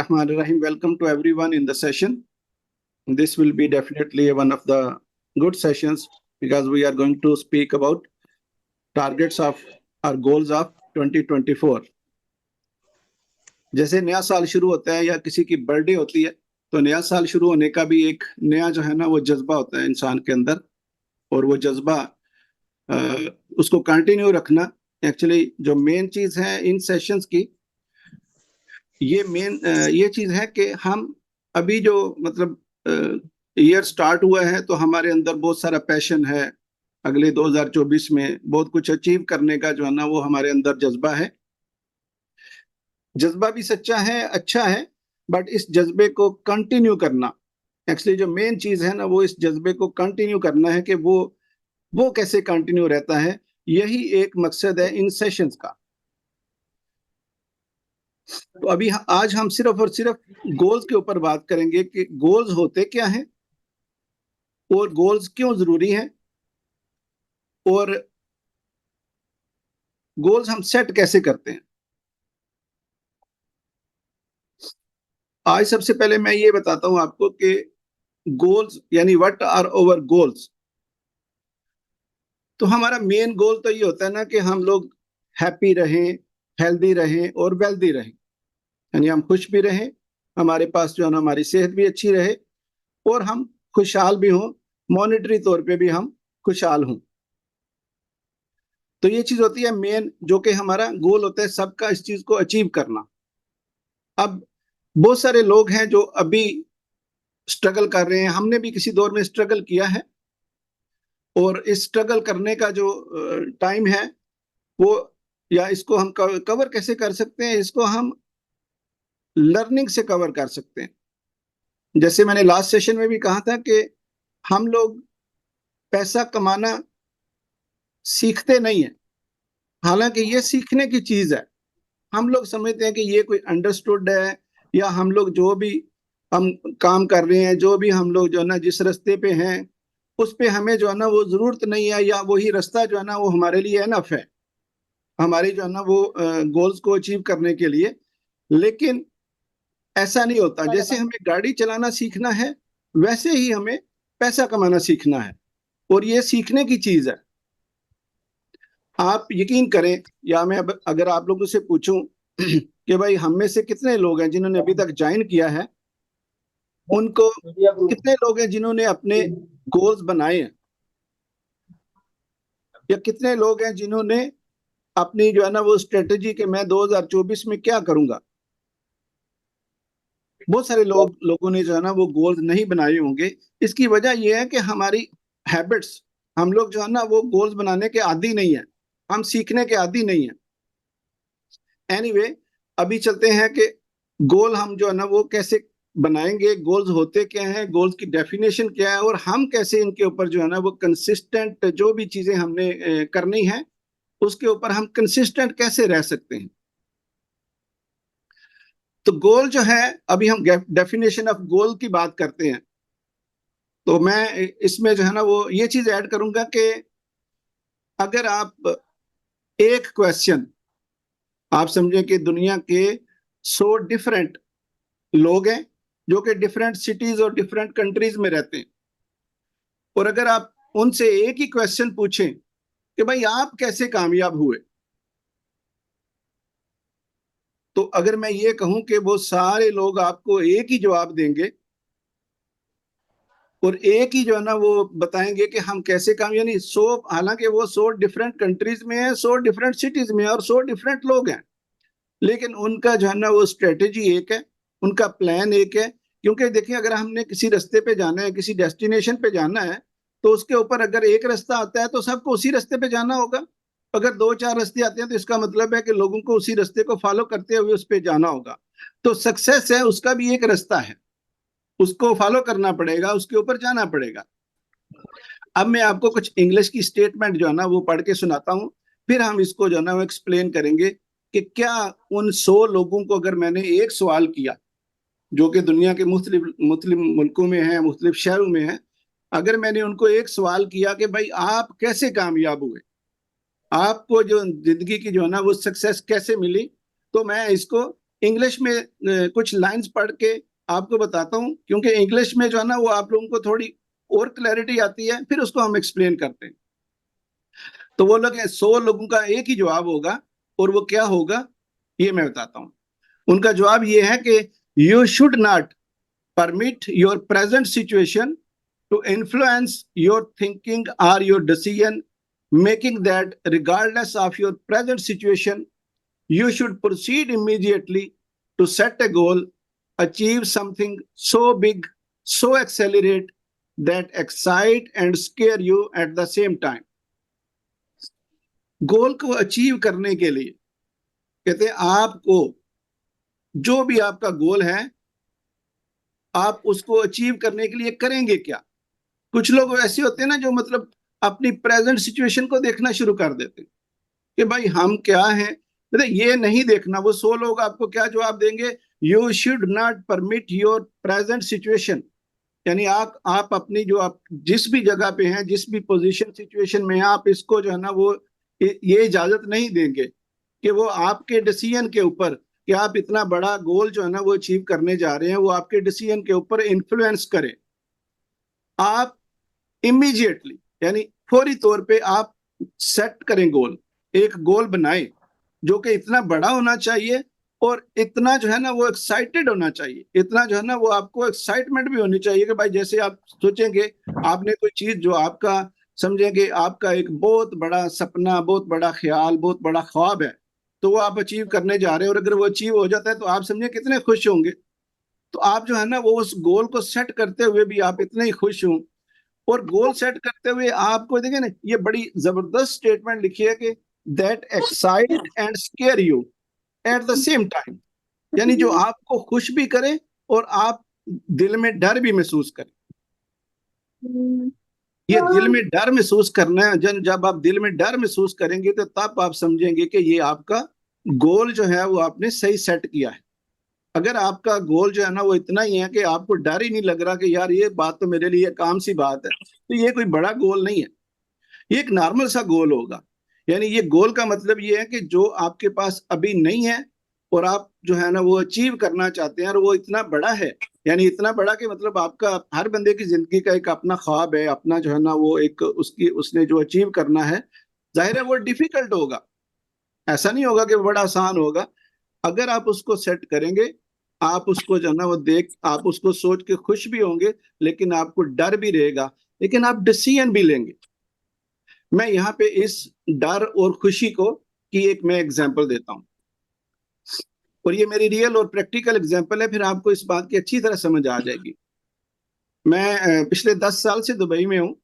Rahim. Welcome to everyone in the session. This will be definitely one of the good sessions because we are going to speak about targets of our goals of 2024. जैसे नया साल शुरू होता है या किसी की birthday होती है तो नया साल शुरू होने का भी एक नया जो है ना वो जज्बा होता है इंसान के अंदर, और वो जज्बा उसको कंटिन्यू रखना एक्चुअली जो मेन चीज है इन सेशंस की, ये चीज है कि हम अभी जो मतलब ईयर स्टार्ट हुआ है तो हमारे अंदर बहुत सारा पैशन है। अगले 2024 में बहुत कुछ अचीव करने का जो है ना वो हमारे अंदर जज्बा है। जज्बा भी सच्चा है, अच्छा है, बट इस जज्बे को कंटिन्यू करना एक्चुअली जो मेन चीज है ना वो इस जज्बे को कंटिन्यू करना है कि वो कैसे कंटिन्यू रहता है। यही एक मकसद है इन सेशंस का। तो अभी आज हम सिर्फ और सिर्फ गोल्स के ऊपर बात करेंगे कि गोल्स होते क्या हैं और गोल्स क्यों जरूरी हैं और गोल्स हम सेट कैसे करते हैं। आज सबसे पहले मैं ये बताता हूं आपको कि गोल्स यानी व्हाट आर आवर गोल्स। तो हमारा मेन गोल तो ये होता है ना कि हम लोग हैप्पी रहें, हेल्दी रहें और वेल्दी रहें, यानी हम खुश भी रहें, हमारे पास जो है ना हमारी सेहत भी अच्छी रहे और हम खुशहाल भी हों, मॉनेटरी तौर पे भी हम खुशहाल हों। तो ये चीज होती है मेन, जो कि हमारा गोल होता है सबका, इस चीज को अचीव करना। अब बहुत सारे लोग हैं जो अभी स्ट्रगल कर रहे हैं, हमने भी किसी दौर में स्ट्रगल किया है, और इस स्ट्रगल करने का जो टाइम है वो, या इसको हम कवर कैसे कर सकते हैं, इसको हम लर्निंग से कवर कर सकते हैं। जैसे मैंने लास्ट सेशन में भी कहा था कि हम लोग पैसा कमाना सीखते नहीं है, हालांकि ये सीखने की चीज है। हम लोग समझते हैं कि ये कोई अंडरस्टूड है, या हम लोग जो भी हम काम कर रहे हैं, जो भी हम लोग जो है ना जिस रास्ते पे हैं उस पे हमें जो है ना वो जरूरत नहीं है, या वही रास्ता जो है ना वो हमारे लिए एनफ है हमारी जो है ना वो गोल्स को अचीव करने के लिए। लेकिन ऐसा नहीं होता। जैसे हमें गाड़ी चलाना सीखना है वैसे ही हमें पैसा कमाना सीखना है, और ये सीखने की चीज है। आप यकीन करें, या मैं अगर आप लोगों से पूछूं कि भाई हम में से कितने लोग हैं जिन्होंने अभी तक ज्वाइन किया है, उनको कितने लोग हैं जिन्होंने अपने गोल्स बनाए हैं, या कितने लोग हैं जिन्होंने अपनी जो है ना वो स्ट्रेटेजी कि मैं 2024 में क्या करूंगा। बहुत सारे लोगों ने जो है ना वो गोल्स नहीं बनाए होंगे। इसकी वजह यह है कि हमारी हैबिट्स, हम लोग जो है ना वो गोल्स बनाने के आदी नहीं है, हम सीखने के आदी नहीं है। एनीवे, अभी चलते हैं कि गोल हम जो है ना वो कैसे बनाएंगे, गोल्स होते क्या हैं, गोल्स की डेफिनेशन क्या है, और हम कैसे इनके ऊपर जो है ना वो कंसिस्टेंट, जो भी चीजें हमने करनी है उसके ऊपर हम कंसिस्टेंट कैसे रह सकते हैं। तो गोल जो है, अभी हम डेफिनेशन ऑफ गोल की बात करते हैं, तो मैं इसमें जो है ना वो ये चीज ऐड करूंगा कि अगर आप एक क्वेश्चन, आप समझें कि दुनिया के 100 डिफरेंट लोग हैं जो कि डिफरेंट सिटीज और डिफरेंट कंट्रीज में रहते हैं, और अगर आप उनसे एक ही क्वेश्चन पूछें कि भाई आप कैसे कामयाब हुए, तो अगर मैं ये कहूं कि वो सारे लोग आपको एक ही जवाब देंगे और एक ही जो है ना वो बताएंगे कि हम कैसे काम, यानी 100, हालांकि वो 100 डिफरेंट कंट्रीज में है, 100 डिफरेंट सिटीज में है और 100 डिफरेंट लोग हैं, लेकिन उनका जो है ना वो स्ट्रेटेजी एक है, उनका प्लान एक है। क्योंकि देखिए, अगर हमने किसी रास्ते पे जाना है, किसी डेस्टिनेशन पे जाना है, तो उसके ऊपर अगर एक रास्ता आता है तो सबको उसी रास्ते पे जाना होगा। अगर दो चार रास्ते आते हैं तो इसका मतलब है कि लोगों को उसी रास्ते को फॉलो करते हुए उस पर जाना होगा। तो सक्सेस है उसका भी एक रास्ता है, उसको फॉलो करना पड़ेगा, उसके ऊपर जाना पड़ेगा। अब मैं आपको कुछ इंग्लिश की स्टेटमेंट जो है ना वो पढ़ के सुनाता हूँ, फिर हम इसको जो है ना वो एक्सप्लेन करेंगे कि क्या उन 100 लोगों को अगर मैंने एक सवाल किया, जो कि दुनिया के मुख्तलिफ मुल्कों में है, मुख्तलिफ शहरों में है, अगर मैंने उनको एक सवाल किया कि भाई आप कैसे कामयाब हुए, आपको जो जिंदगी की जो है ना वो सक्सेस कैसे मिली, तो मैं इसको इंग्लिश में कुछ लाइंस पढ़ के आपको बताता हूँ, क्योंकि इंग्लिश में जो है ना वो आप लोगों को थोड़ी और क्लैरिटी आती है, फिर उसको हम एक्सप्लेन करते हैं। तो वो लोग 100 लोगों का एक ही जवाब होगा, और वो क्या होगा ये मैं बताता हूँ। उनका जवाब ये है कि you should not permit your present situation to influence your thinking or your decision making, that regardless of your present situation, you should proceed immediately to set a goal, achieve something so big, so accelerate, that excite and scare you at the same time. गोल को achieve करने के लिए कहते हैं आपको जो भी आपका गोल है, आप उसको अचीव करने के लिए करेंगे क्या। कुछ लोग ऐसे होते हैं ना जो मतलब अपनी प्रेजेंट सिचुएशन को देखना शुरू कर देते हैं कि भाई हम क्या हैं, मतलब ये नहीं देखना। वो 100 लोग आपको क्या जवाब देंगे, you should not permit your present situation, यानी आप अपनी जो आप जिस भी जगह पे हैं, जिस भी पोजीशन सिचुएशन में हैं, आप इसको जो है ना वो ये इजाजत नहीं देंगे कि वो आपके डिसीजन के ऊपर, कि आप इतना बड़ा गोल जो है ना वो अचीव करने जा रहे हैं, वो आपके डिसीजन के ऊपर इन्फ्लुएंस करे। आप इमीडिएटली यानी फौरी तौर पे आप सेट करें गोल, एक गोल बनाएं जो कि इतना बड़ा होना चाहिए और इतना जो है ना वो एक्साइटेड होना चाहिए, इतना जो है ना वो आपको एक्साइटमेंट भी होनी चाहिए कि भाई जैसे आप सोचेंगे आपने कोई चीज जो आपका समझेंगे आपका एक बहुत बड़ा सपना, बहुत बड़ा ख्याल, बहुत बड़ा ख्वाब है, तो वो आप अचीव करने जा रहे हैं, और अगर वो अचीव हो जाता है तो आप समझे कितने खुश होंगे। तो आप जो है ना वो उस गोल को सेट करते हुए भी आप इतने ही खुश हों, और गोल सेट करते हुए आपको देखिए ना ये बड़ी जबरदस्त स्टेटमेंट लिखी है कि that excite and square you at the same time, यानी जो आपको खुश भी करे और आप दिल में डर भी महसूस करें। ये दिल में डर महसूस करना है, जब आप दिल में डर महसूस करेंगे तो तब आप समझेंगे कि ये आपका गोल जो है वो आपने सही सेट किया है। अगर आपका गोल जो है ना वो इतना ही है कि आपको डर ही नहीं लग रहा कि यार ये बात तो मेरे लिए काम सी बात है, तो ये कोई बड़ा गोल नहीं है, ये एक नॉर्मल सा गोल होगा। यानी ये गोल का मतलब ये है कि जो आपके पास अभी नहीं है और आप जो है ना वो अचीव करना चाहते हैं, और वो इतना बड़ा है, यानी इतना बड़ा कि मतलब आपका हर बंदे की जिंदगी का एक अपना ख्वाब है, अपना जो है ना वो एक उसकी उसने जो अचीव करना है, जाहिर है वो डिफिकल्ट होगा, ऐसा नहीं होगा कि वो बड़ा आसान होगा। अगर आप उसको सेट करेंगे, आप उसको जो है ना वो देख आप उसको सोच के खुश भी होंगे, लेकिन आपको डर भी रहेगा, लेकिन आप डिसीजन भी लेंगे। मैं यहाँ पे इस डर और खुशी को की एक मैं एग्जांपल देता हूँ, और ये मेरी रियल और प्रैक्टिकल एग्जांपल है, फिर आपको इस बात की अच्छी तरह समझ आ जाएगी। मैं पिछले 10 साल से दुबई में हूँ।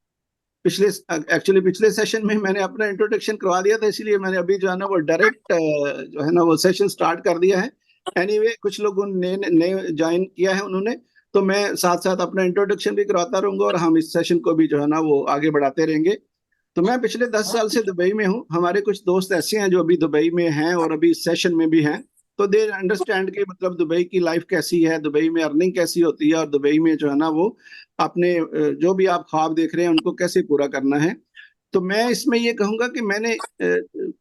पिछले सेशन में मैंने अपना इंट्रोडक्शन करवा दिया था, इसलिए मैंने अभी जो है ना वो डायरेक्ट जो है ना वो सेशन स्टार्ट कर दिया है। एनीवे कुछ लोगों ने नए ज्वाइन किया है उन्होंने, तो मैं साथ साथ अपना इंट्रोडक्शन भी करवाता रहूंगा और हम इस सेशन को भी जो है ना वो आगे बढ़ाते रहेंगे। तो मैं पिछले 10 साल से दुबई में हूँ। हमारे कुछ दोस्त ऐसे हैं जो अभी दुबई में हैं और अभी इस सेशन में भी हैं, तो दे अंडरस्टैंड कि मतलब दुबई की लाइफ कैसी है, दुबई में अर्निंग कैसी होती है, और दुबई में जो है ना वो अपने जो भी आप ख्वाब देख रहे हैं उनको कैसे पूरा करना है। तो मैं इसमें ये कहूंगा कि मैंने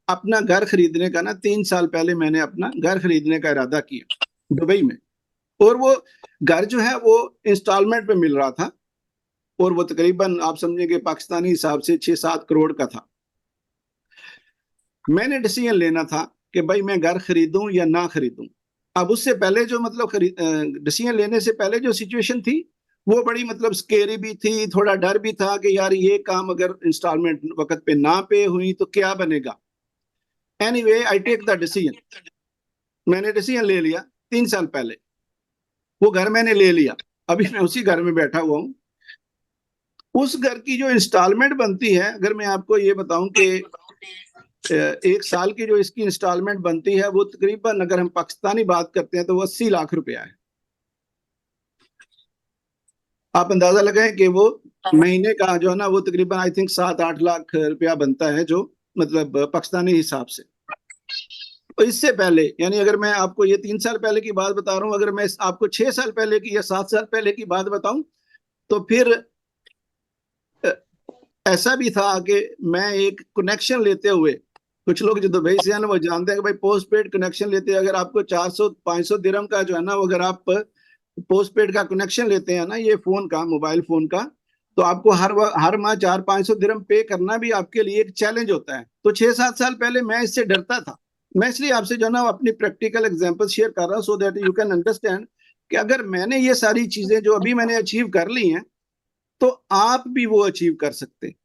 अपना घर खरीदने का ना 3 साल पहले मैंने अपना घर खरीदने का इरादा किया दुबई में, और वो घर जो है वो इंस्टॉलमेंट पे मिल रहा था, और वो तकरीबन आप समझेंगे पाकिस्तानी हिसाब से 6-7 करोड़ का था। मैंने डिसीजन लेना था कि भाई मैं घर खरीदूं या ना खरीदूं। अब उससे पहले जो मतलब डिसीजन लेने से पहले जो सिचुएशन थी वो बड़ी मतलब स्केरी भी थी, थोड़ा डर भी था कि यार ये काम अगर इंस्टॉलमेंट वक्त पे ना पे हुई तो क्या बनेगा। Anyway I take the decision, मैंने डिसीजन ले लिया 3 साल पहले, वो घर मैंने ले लिया। अभी मैं उसी घर में बैठा हुआ हूँ। उस घर की जो इंस्टॉलमेंट बनती है, अगर मैं आपको ये बताऊं कि 1 साल की जो इसकी इंस्टॉलमेंट बनती है वो तकरीबन अगर हम पाकिस्तानी बात करते हैं तो वो 80 लाख रुपया है। आप अंदाजा लगाएं कि वो महीने का जो है ना वो तकरीबन आई थिंक 7-8 लाख रुपया बनता है, जो मतलब पाकिस्तानी हिसाब से। तो इससे पहले यानी अगर मैं आपको ये 3 साल पहले की बात बता रहा हूँ, अगर मैं आपको 6 साल पहले की या 7 साल पहले की बात बताऊं तो फिर ऐसा भी था कि मैं एक कनेक्शन लेते हुए कुछ लोग जो दुबई से हैं ना वो जानते हैं कि भाई पोस्ट पेड कनेक्शन लेते हैं, अगर आपको 400-500 दिरहम का जो है ना, वो अगर आप पोस्ट पेड का कनेक्शन लेते हैं ना, ये फोन का, मोबाइल फोन का, तो आपको हर माह 400-500 दिरहम पे करना भी आपके लिए एक चैलेंज होता है। तो 6-7 साल पहले मैं इससे डरता था। मैं इसलिए आपसे जो है ना अपनी प्रैक्टिकल एग्जांपल शेयर कर रहा हूँ, so that you can understand कि अगर मैंने ये सारी चीजें जो अभी मैंने अचीव कर ली हैं, तो आप भी वो अचीव कर सकते हैं।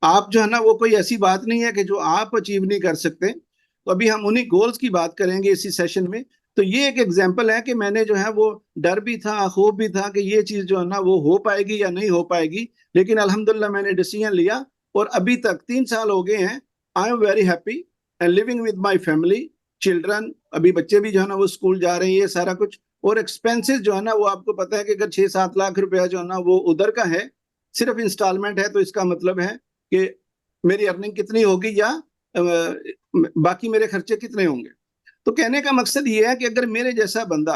आप जो है ना, वो कोई ऐसी बात नहीं है कि जो आप अचीव नहीं कर सकते। तो अभी हम उन्हीं गोल्स की बात करेंगे इसी सेशन में। तो ये एक एग्जांपल है कि मैंने जो है वो डर भी था, खौफ भी था कि ये चीज जो है ना वो हो पाएगी या नहीं हो पाएगी, लेकिन अल्हम्दुलिल्लाह मैंने डिसीजन लिया और अभी तक 3 साल हो गए हैं। I am very happy and living with my family, children, अभी बच्चे भी जो है ना वो स्कूल जा रहे हैं, ये सारा कुछ। और एक्सपेंसेस जो है ना वो आपको पता है कि अगर 6-7 लाख रुपया जो है ना वो उधर का है, सिर्फ इंस्टॉलमेंट है, तो इसका मतलब है कि मेरी अर्निंग कितनी होगी या बाकी मेरे खर्चे कितने होंगे। तो कहने का मकसद ये है कि अगर मेरे जैसा बंदा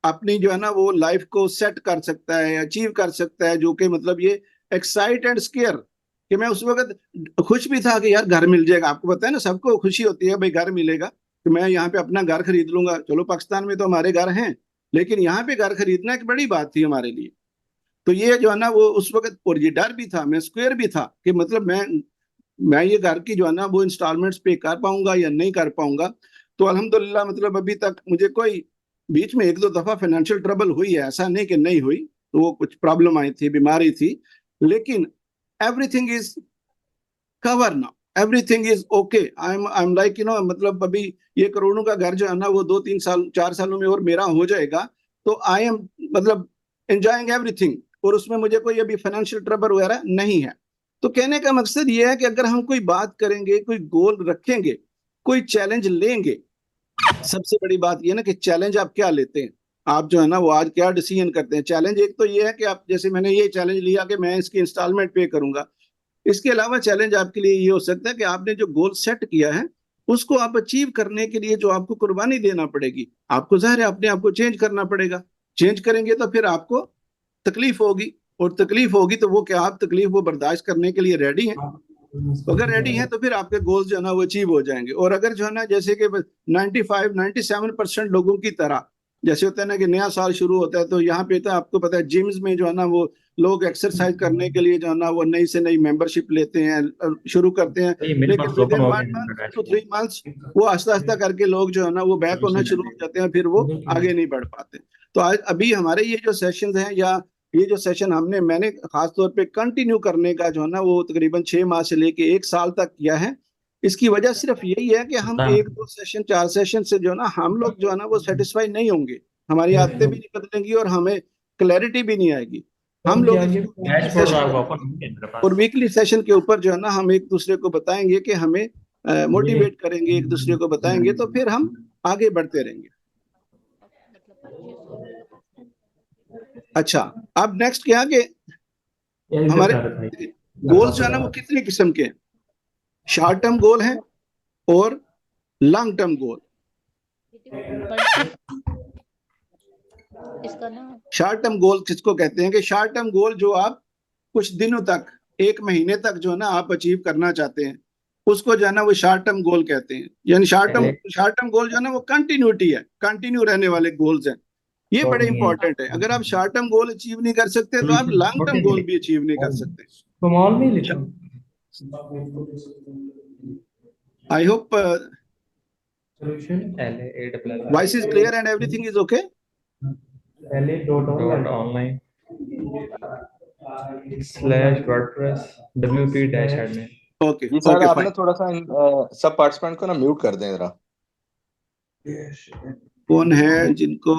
अपनी जो है ना वो लाइफ को सेट कर सकता है, अचीव कर सकता है, जो कि मतलब ये एक्साइट एंड स्केयर, कि मैं उस वक्त खुश भी था कि यार घर मिल जाएगा। आपको पता है ना, सबको खुशी होती है भाई घर मिलेगा, कि मैं यहाँ पे अपना घर खरीद लूंगा। चलो पाकिस्तान में तो हमारे घर हैं, लेकिन यहाँ पे घर खरीदना एक बड़ी बात थी हमारे लिए। तो ये जो है ना वो उस वक्त, और ये डर भी था, मैं स्क्वेयर भी था कि मतलब मैं ये घर की जो है ना वो इंस्टॉलमेंट्स पे कर पाऊंगा या नहीं कर पाऊंगा। तो अल्हम्दुलिल्लाह मतलब अभी तक मुझे कोई, बीच में 1-2 दफा फाइनेंशियल ट्रबल हुई है, ऐसा नहीं कि नहीं हुई, तो वो कुछ प्रॉब्लम आई थी, बीमारी थी, लेकिन everything is cover now, everything is okay. I am like मतलब अभी ये करोड़ों का घर जो है ना वो 2-3 साल 4 सालों में और मेरा हो जाएगा। तो आई एम मतलब एंजॉयिंग एवरीथिंग, और उसमें मुझे कोई अभी फाइनेंशियल ट्रबल वगैरह नहीं है। तो कहने का मकसद ये है कि अगर हम कोई बात करेंगे, कोई गोल रखेंगे, कोई चैलेंज लेंगे, सबसे बड़ी बात ये ना कि चैलेंज आप क्या लेते हैं। आप जो है ना वो आज क्या डिसीजन करते हैं। चैलेंज एक तो ये है कि आप, जैसे मैंने ये चैलेंज लिया कि मैं इसकी इंस्टॉलमेंट पे करूंगा। इसके अलावा चैलेंज आपके लिए ये हो सकता है कि आपने जो गोल सेट किया है उसको आप अचीव करने के लिए जो आपको कुर्बानी देना पड़ेगी, आपको ज़ाहिर है अपने आप को चेंज करना पड़ेगा। चेंज करेंगे तो फिर आपको तकलीफ होगी, और तकलीफ होगी तो वो क्या, आप तकलीफ वो बर्दाश्त करने के लिए रेडी हैं? तो अगर रेडी हैं तो फिर आपके गोल्स जो है ना वो अचीव हो जाएंगे। और अगर जो है ना जैसे कि 95-97% लोगों की तरह, जैसे होता है ना कि नया साल शुरू होता है, तो यहाँ पे तो आपको पता है जिम्स में जो है ना वो लोग एक्सरसाइज करने के लिए जो है ना वो नई से नई मेंबरशिप लेते हैं, शुरू करते हैं, ये मेरे लेकिन पास विद ओपन इन हो 1 मंथ गया। 2 to 3 months वो आस्ता आस्ता करके लोग जो है ना वो बैक होना शुरू हो जाते हैं, फिर वो आगे नहीं बढ़ पाते। तो आज अभी हमारे ये जो सेशंस हैं, या ये जो सेशन मैंने खास तौर पे कंटिन्यू करने का जो है ना वो तकरीबन 6 माह से लेके 1 साल तक किया है। इसकी वजह सिर्फ यही है कि हम 1-2 सेशन 4 सेशन से जो है ना हम लोग जो है ना वो सेटिस्फाई नहीं होंगे, हमारी आदतें भी नहीं बदलेंगी और हमें क्लैरिटी भी नहीं आएगी। हम लोग इसको वीकली डैशबोर्ड सेशन, आपका ओपन नहीं है मेरे और पास। वीकली सेशन के ऊपर जो है ना हम एक दूसरे को बताएंगे कि हमें मोटिवेट करेंगे, एक दूसरे को बताएंगे, तो फिर हम आगे बढ़ते रहेंगे। अच्छा, अब नेक्स्ट क्या कि हमारे गोल्स जो है ना वो कितनी किस्म के हैं। शॉर्ट टर्म गोल है और लॉन्ग टर्म गोल। इसका ना शॉर्ट टर्म गोल किसको कहते हैं कि शॉर्ट टर्म गोल जो आप कुछ दिनों तक, 1 महीने तक जो है ना आप अचीव करना चाहते हैं, उसको जो है ना वो शॉर्ट टर्म गोल कहते हैं। यानी पहले शॉर्ट टर्म गोल जो है ना वो कंटिन्यूटी है, कंटिन्यू रहने वाले गोल्स हैं। ये शॉर्ट बड़े नहीं है। इंपॉर्टेंट है। अगर आप शॉर्ट टर्म गोल अचीव नहीं कर सकते तो आप सॉल्यूशन लॉन्ग छोटे टर्म से गोल भी लिखो। अचीव नहीं कर सकते। तो मॉल में ही लिखो। आई होप सॉल्यूशन पहले a double voice is clear and everything is okay. पहले dot online slash WordPress WP dash admin. Okay ji sir, okay आप ना फाइन। थोड़ा सा सब पार्टिसिपेंट को ना म्यूट कर दें जरा। कौन है जिनको,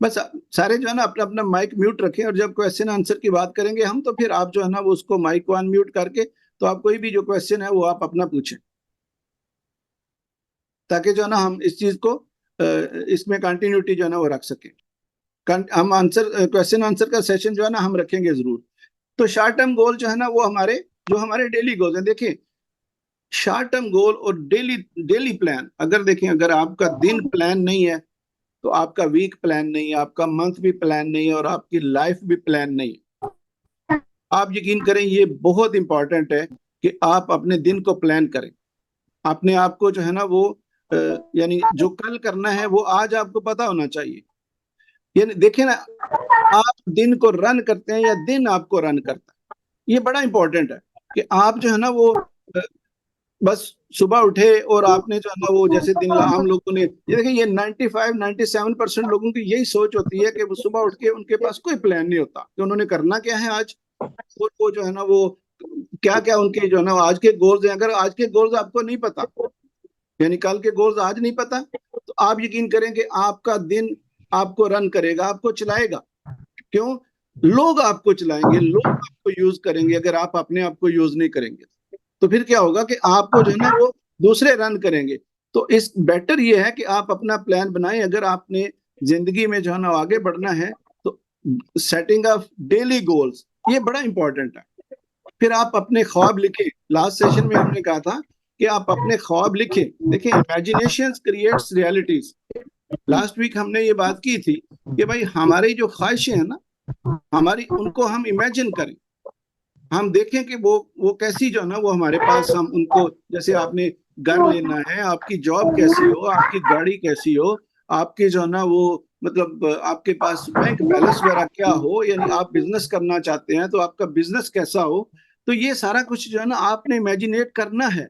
बस सारे जो है ना अपना अपना माइक म्यूट रखें, और जब क्वेश्चन आंसर की बात करेंगे हम, तो फिर आप जो है ना वो उसको माइक को अनम्यूट करके, तो आप कोई भी जो क्वेश्चन है वो आप अपना पूछें, ताकि जो है ना हम इस चीज को इसमें कंटिन्यूटी जो है ना वो रख सकें। हम आंसर, क्वेश्चन आंसर का सेशन जो है ना हम रखेंगे जरूर। तो शॉर्ट टर्म गोल जो है ना वो हमारे डेली गोल है। देखिए, शॉर्ट टर्म गोल और डेली डेली प्लान, अगर देखें, अगर आपका दिन प्लान नहीं है तो आपका वीक प्लान नहीं है, आपका मंथ भी प्लान नहीं है, और आपकी लाइफ भी प्लान नहीं है। आप यकीन करें, ये बहुत इंपॉर्टेंट है कि आप अपने दिन को प्लान करें। अपने आप को जो है ना वो यानी जो कल करना है वो आज आपको पता होना चाहिए। यानी देखिए ना, आप दिन को रन करते हैं या दिन आपको रन करता है। ये बड़ा इंपॉर्टेंट है कि आप जो है ना वो बस सुबह उठे और आपने जो है ना वो जैसे दिन हम लोगों ने ये देखिए, ये 95-97% लोगों की यही सोच होती है कि वो सुबह उठ के उनके पास कोई प्लान नहीं होता कि उन्होंने करना क्या है आज, और वो जो है ना वो क्या क्या उनके जो है ना आज के गोल्स हैं। अगर आज के गोल्स आपको नहीं पता, यानी कल के गोल्स आज नहीं पता, तो आप यकीन करें कि आपका दिन आपको रन करेगा, आपको चलाएगा। क्यों? लोग आपको चलाएंगे, लोग आपको यूज करेंगे। अगर आप अपने आप को यूज नहीं करेंगे तो फिर क्या होगा कि आपको जो है ना वो दूसरे रन करेंगे। तो इस बेटर ये है कि आप अपना प्लान बनाएं। अगर आपने जिंदगी में जो है ना आगे बढ़ना है तो सेटिंग ऑफ डेली गोल्स ये बड़ा इंपॉर्टेंट है। फिर आप अपने ख्वाब लिखें। लास्ट सेशन में हमने कहा था कि आप अपने ख्वाब लिखें। देखिए, imagination creates realities. Last week हमने ये बात की थी कि भाई हमारी जो ख्वाहिशें हैं ना, हमारी उनको हम इमेजिन करें। हम देखें कि वो कैसी जो है ना वो हमारे पास, हम उनको, जैसे आपने घर लेना है, आपकी जॉब कैसी हो, आपकी गाड़ी कैसी हो, आपकी जो है ना वो मतलब आपके पास बैंक बैलेंस वगैरह क्या हो, यानी आप बिजनेस करना चाहते हैं तो आपका बिजनेस कैसा हो। तो ये सारा कुछ जो है ना आपने इमेजिनेट करना है।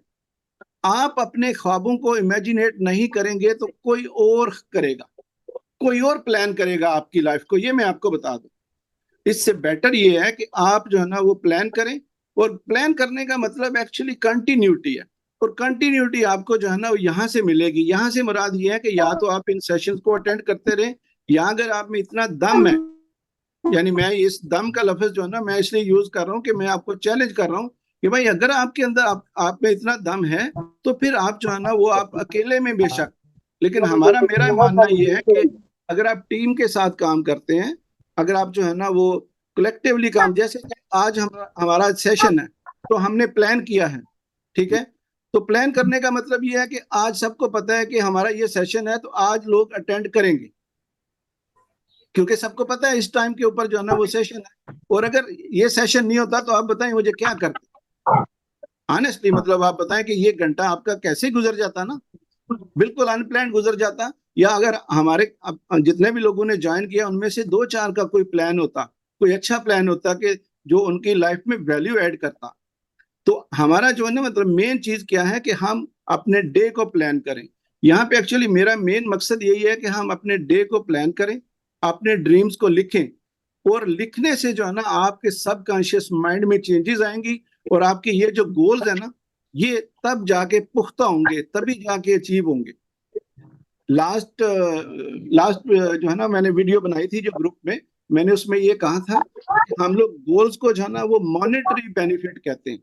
आप अपने ख्वाबों को इमेजिनेट नहीं करेंगे तो कोई और करेगा, कोई और प्लान करेगा आपकी लाइफ को, ये मैं आपको बता दूं। इससे बेटर ये है कि आप जो है ना वो प्लान करें। और प्लान करने का मतलब एक्चुअली कंटिन्यूटी है। और कंटिन्यूटी आपको जो है ना वो यहाँ से मिलेगी। यहाँ से मुराद ये है कि या तो आप इन सेशंस को अटेंड करते रहें, या अगर आप में इतना दम है, यानी मैं इस दम का लफ्ज जो है ना मैं इसलिए यूज कर रहा हूँ कि मैं आपको चैलेंज कर रहा हूँ कि भाई अगर आपके अंदर आप में इतना दम है तो फिर आप जो है ना वो आप अकेले में बेशक, लेकिन मेरा मानना ये है कि अगर आप टीम के साथ काम करते हैं, अगर आप जो है ना वो कलेक्टिवली काम, जैसे आज हमारा सेशन है तो हमने प्लान किया है, ठीक है। तो प्लान करने का मतलब ये है कि आज सबको पता है कि हमारा ये सेशन है तो आज लोग अटेंड करेंगे, क्योंकि सबको पता है इस टाइम के ऊपर जो है ना वो सेशन है। और अगर ये सेशन नहीं होता तो आप बताएं मुझे क्या करते। ऑनेस्टली मतलब आप बताएं कि ये घंटा आपका कैसे गुजर जाता ना, बिल्कुल अनप्लान गुजर जाता। या अगर हमारे जितने भी लोगों ने ज्वाइन किया उनमें से 2-4 का कोई प्लान होता, कोई अच्छा प्लान होता कि जो उनकी लाइफ में वैल्यू ऐड करता। तो हमारा जो है ना मतलब मेन चीज क्या है कि हम अपने डे को प्लान करें। यहाँ पे एक्चुअली मेरा मेन मकसद यही है कि हम अपने डे को प्लान करें, अपने ड्रीम्स को लिखें। और लिखने से जो है ना आपके सबकॉन्शियस माइंड में चेंजेस आएंगी, और आपके ये जो गोल्स है ना ये तब जाके पुख्ता होंगे, तभी जाके अचीव होंगे। लास्ट लास्ट जो है ना मैंने वीडियो बनाई थी जो ग्रुप में, मैंने उसमें ये कहा था कि हम लोग गोल्स को जो है ना वो मॉनेटरी बेनिफिट कहते हैं।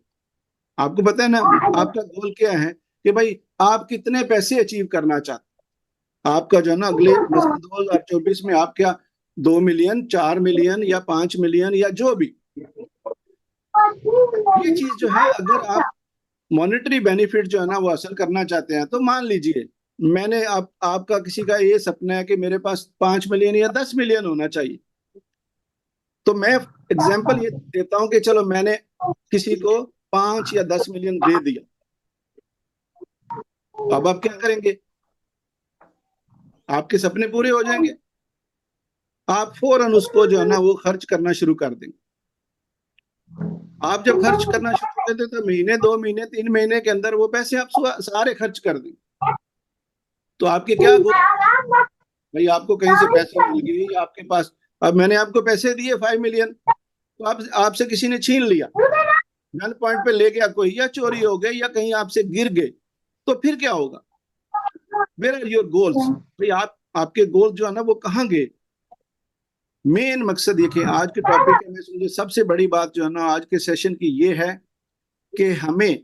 आपको पता है ना आपका गोल क्या है कि भाई आप कितने पैसे अचीव करना चाहते हैं। आपका जो है ना अगले 2024 में आप क्या 2 मिलियन, 4 मिलियन या 5 मिलियन या जो भी, ये चीज जो है अगर आप मॉनेटरी बेनिफिट जो है ना वो हासिल करना चाहते हैं तो मान लीजिए मैंने आपका किसी का ये सपना है कि मेरे पास 5 मिलियन या 10 मिलियन होना चाहिए। तो मैं एग्जांपल ये देता हूं कि चलो मैंने किसी को 5 या 10 मिलियन दे दिया, अब आप क्या करेंगे? आपके सपने पूरे हो जाएंगे, आप फौरन उसको जो है ना वो खर्च करना शुरू कर देंगे। आप जब खर्च करना शुरू कर देते तो महीने, 2 महीने, 3 महीने के अंदर वो पैसे आप सारे खर्च कर देंगे। तो आपके क्या गोल? भाई आपको कहीं से पैसे मिल गए, आपके पास, अब मैंने आपको पैसे दिए 5 मिलियन, तो आपसे किसी ने छीन लिया, गन पॉइंट पे ले गया कोई, या चोरी हो गई, या कहीं आपसे गिर गए, तो फिर क्या होगा? Where are your goals? भाई आपके गोल्स जो है ना वो कहाँ गए? मेन मकसद ये कि आज के टॉपिक में मुझे सबसे बड़ी बात जो है ना आज के सेशन की ये है कि हमें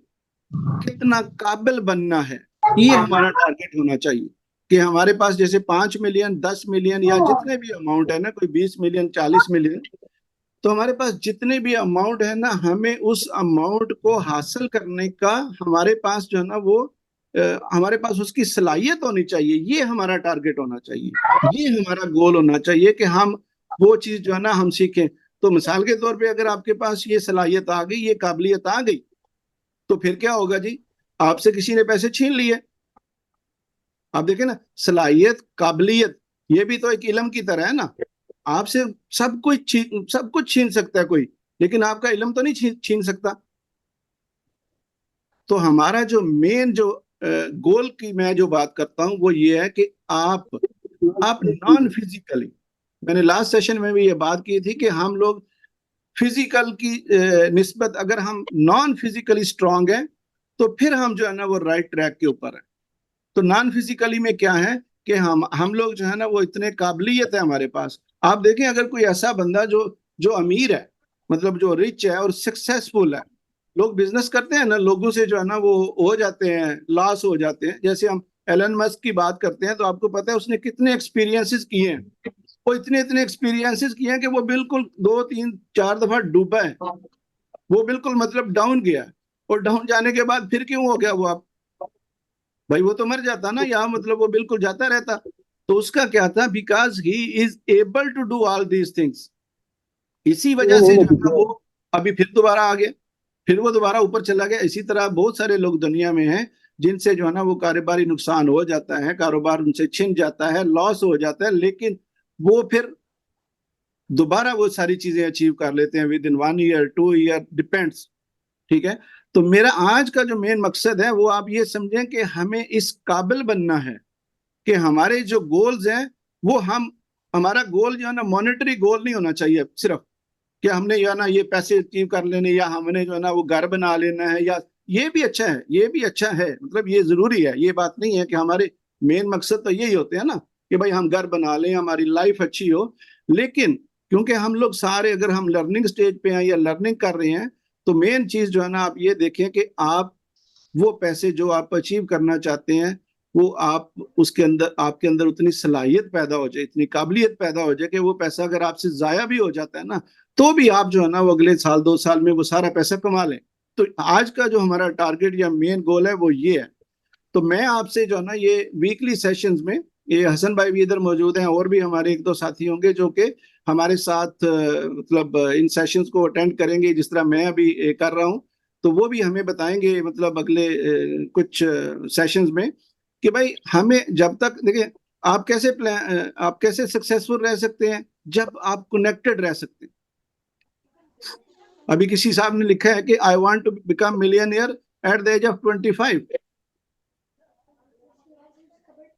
कितना काबिल बनना है, ये हमारा टारगेट होना चाहिए। कि हमारे पास जैसे 5 मिलियन, 10 मिलियन या जितने भी अमाउंट है ना, कोई 20 मिलियन, 40 मिलियन, तो हमारे पास जितने भी अमाउंट है ना, हमें उस अमाउंट को हासिल करने का हमारे पास जो है ना वो हमारे पास उसकी सलाहियत होनी चाहिए, ये हमारा टारगेट होना चाहिए, ये हमारा गोल होना चाहिए कि हम वो चीज जो है ना हम सीखें। तो मिसाल के तौर पे अगर आपके पास ये सलाहियत आ गई, ये काबिलियत आ गई, तो फिर क्या होगा जी, आपसे किसी ने पैसे छीन लिए। आप देखें ना, सलाहियत काबिलियत ये भी तो एक इल्म की तरह है ना। आपसे सब कुछ छीन सकता है कोई, लेकिन आपका इल्म तो नहीं छीन सकता। तो हमारा जो मेन जो गोल की मैं जो बात करता हूं वो ये है कि आप नॉन फिजिकली, मैंने लास्ट सेशन में भी ये बात की थी कि हम लोग फिजिकल की निस्बत अगर हम नॉन फिजिकली स्ट्रांग हैं तो फिर हम जो है ना वो राइट ट्रैक के ऊपर है। तो नॉन फिजिकली में क्या है कि हम लोग जो है ना वो इतने काबिलियत है हमारे पास। आप देखें अगर कोई ऐसा बंदा जो जो अमीर है, मतलब जो रिच है और सक्सेसफुल है, लोग बिजनेस करते हैं ना, लोगों से जो है ना वो हो जाते हैं, लॉस हो जाते हैं। जैसे हम एलन मस्क की बात करते हैं तो आपको पता है उसने कितने एक्सपीरियंसेस किए हैं। वो इतने इतने एक्सपीरियंसेस किए हैं कि वो बिल्कुल 2 3 4 दफा डूबा है, वो बिल्कुल मतलब डाउन गया। और डाउन जाने के बाद फिर क्यों हो गया वो, आप भाई वो तो मर जाता ना, या मतलब वो बिल्कुल जाता रहता। तो उसका क्या था, because he is able to do all these things, इसी वजह से जो है ना वो अभी फिर दोबारा आ गया, फिर वो दोबारा ऊपर चला गया। इसी तरह बहुत सारे लोग दुनिया में हैं जिनसे जो है ना वो कारोबारी नुकसान हो जाता है, कारोबार उनसे छिन जाता है, लॉस हो जाता है, लेकिन वो फिर दोबारा वो सारी चीजें अचीव कर लेते हैं with in 1 year 2 year, depends. ठीक है। तो मेरा आज का जो मेन मकसद है वो आप ये समझें कि हमें इस काबिल बनना है कि हमारे जो गोल्स हैं वो हमारा गोल जो है ना मॉनेटरी गोल नहीं होना चाहिए सिर्फ कि हमने जो है ना ये पैसे अचीव कर लेने, या हमने जो है ना वो घर बना लेना है, या ये भी अच्छा है, ये भी अच्छा है, मतलब ये जरूरी है, ये बात नहीं है कि हमारे मेन मकसद तो यही होते हैं ना कि भाई हम घर बना लें, हमारी लाइफ अच्छी हो। लेकिन क्योंकि हम लोग सारे अगर हम लर्निंग स्टेज पे हैं या लर्निंग कर रहे हैं, तो मेन चीज जो है ना आप ये देखें कि आप वो पैसे जो आप अचीव करना चाहते हैं वो आप उसके अंदर आपके अंदर उतनी सलाहियत पैदा हो जाए, इतनी काबिलियत पैदा हो जाए कि वो पैसा अगर आपसे जाया भी हो जाता है ना, तो भी आप जो है ना वो अगले साल 2 साल में वो सारा पैसा कमा लें। तो आज का जो हमारा टारगेट या मेन गोल है वो ये है। तो मैं आपसे जो है ना ये वीकली सेशंस में, ये हसन भाई भी इधर मौजूद हैं और भी हमारे 1 2 साथी होंगे जो कि हमारे साथ मतलब इन सेशंस को अटेंड करेंगे जिस तरह मैं अभी कर रहा हूं। तो वो भी हमें बताएंगे मतलब अगले कुछ सेशंस में कि भाई हमें जब तक देखिए आप कैसे सक्सेसफुल रह सकते हैं जब आप कनेक्टेड रह सकते हैं। अभी किसी साहब ने लिखा है कि I want to become millionaire at the age of 25।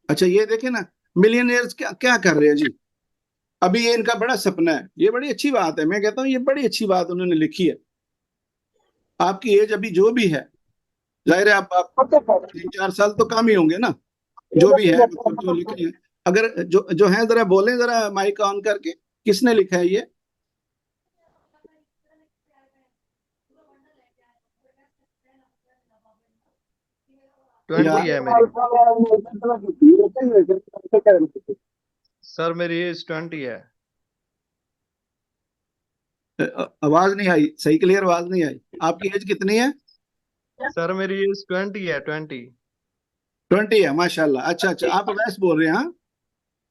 अच्छा ये देखे ना, मिलियनियर्स क्या क्या कर रहे हैं जी, अभी ये इनका बड़ा सपना है, ये बड़ी अच्छी बात है, मैं कहता हूँ ये बड़ी अच्छी बात उन्होंने लिखी है। आपकी एज अभी जो भी है, जाहिर है आप 3 4 साल तो कम ही होंगे ना, जो भी है मतलब जो लिखे हैं, अगर जो जो है जरा बोलें, जरा माइक ऑन करके, किसने लिखा है ये? या 20 है मेरी। सर मेरी एज 20 है। आवाज नहीं आई, सही क्लियर आवाज नहीं आई। आपकी एज कितनी है? सर मेरी एज 20 है, 20। 20 है, माशाल्लाह। अच्छा अच्छा, आप अवैस बोल रहे हैं? हाँ।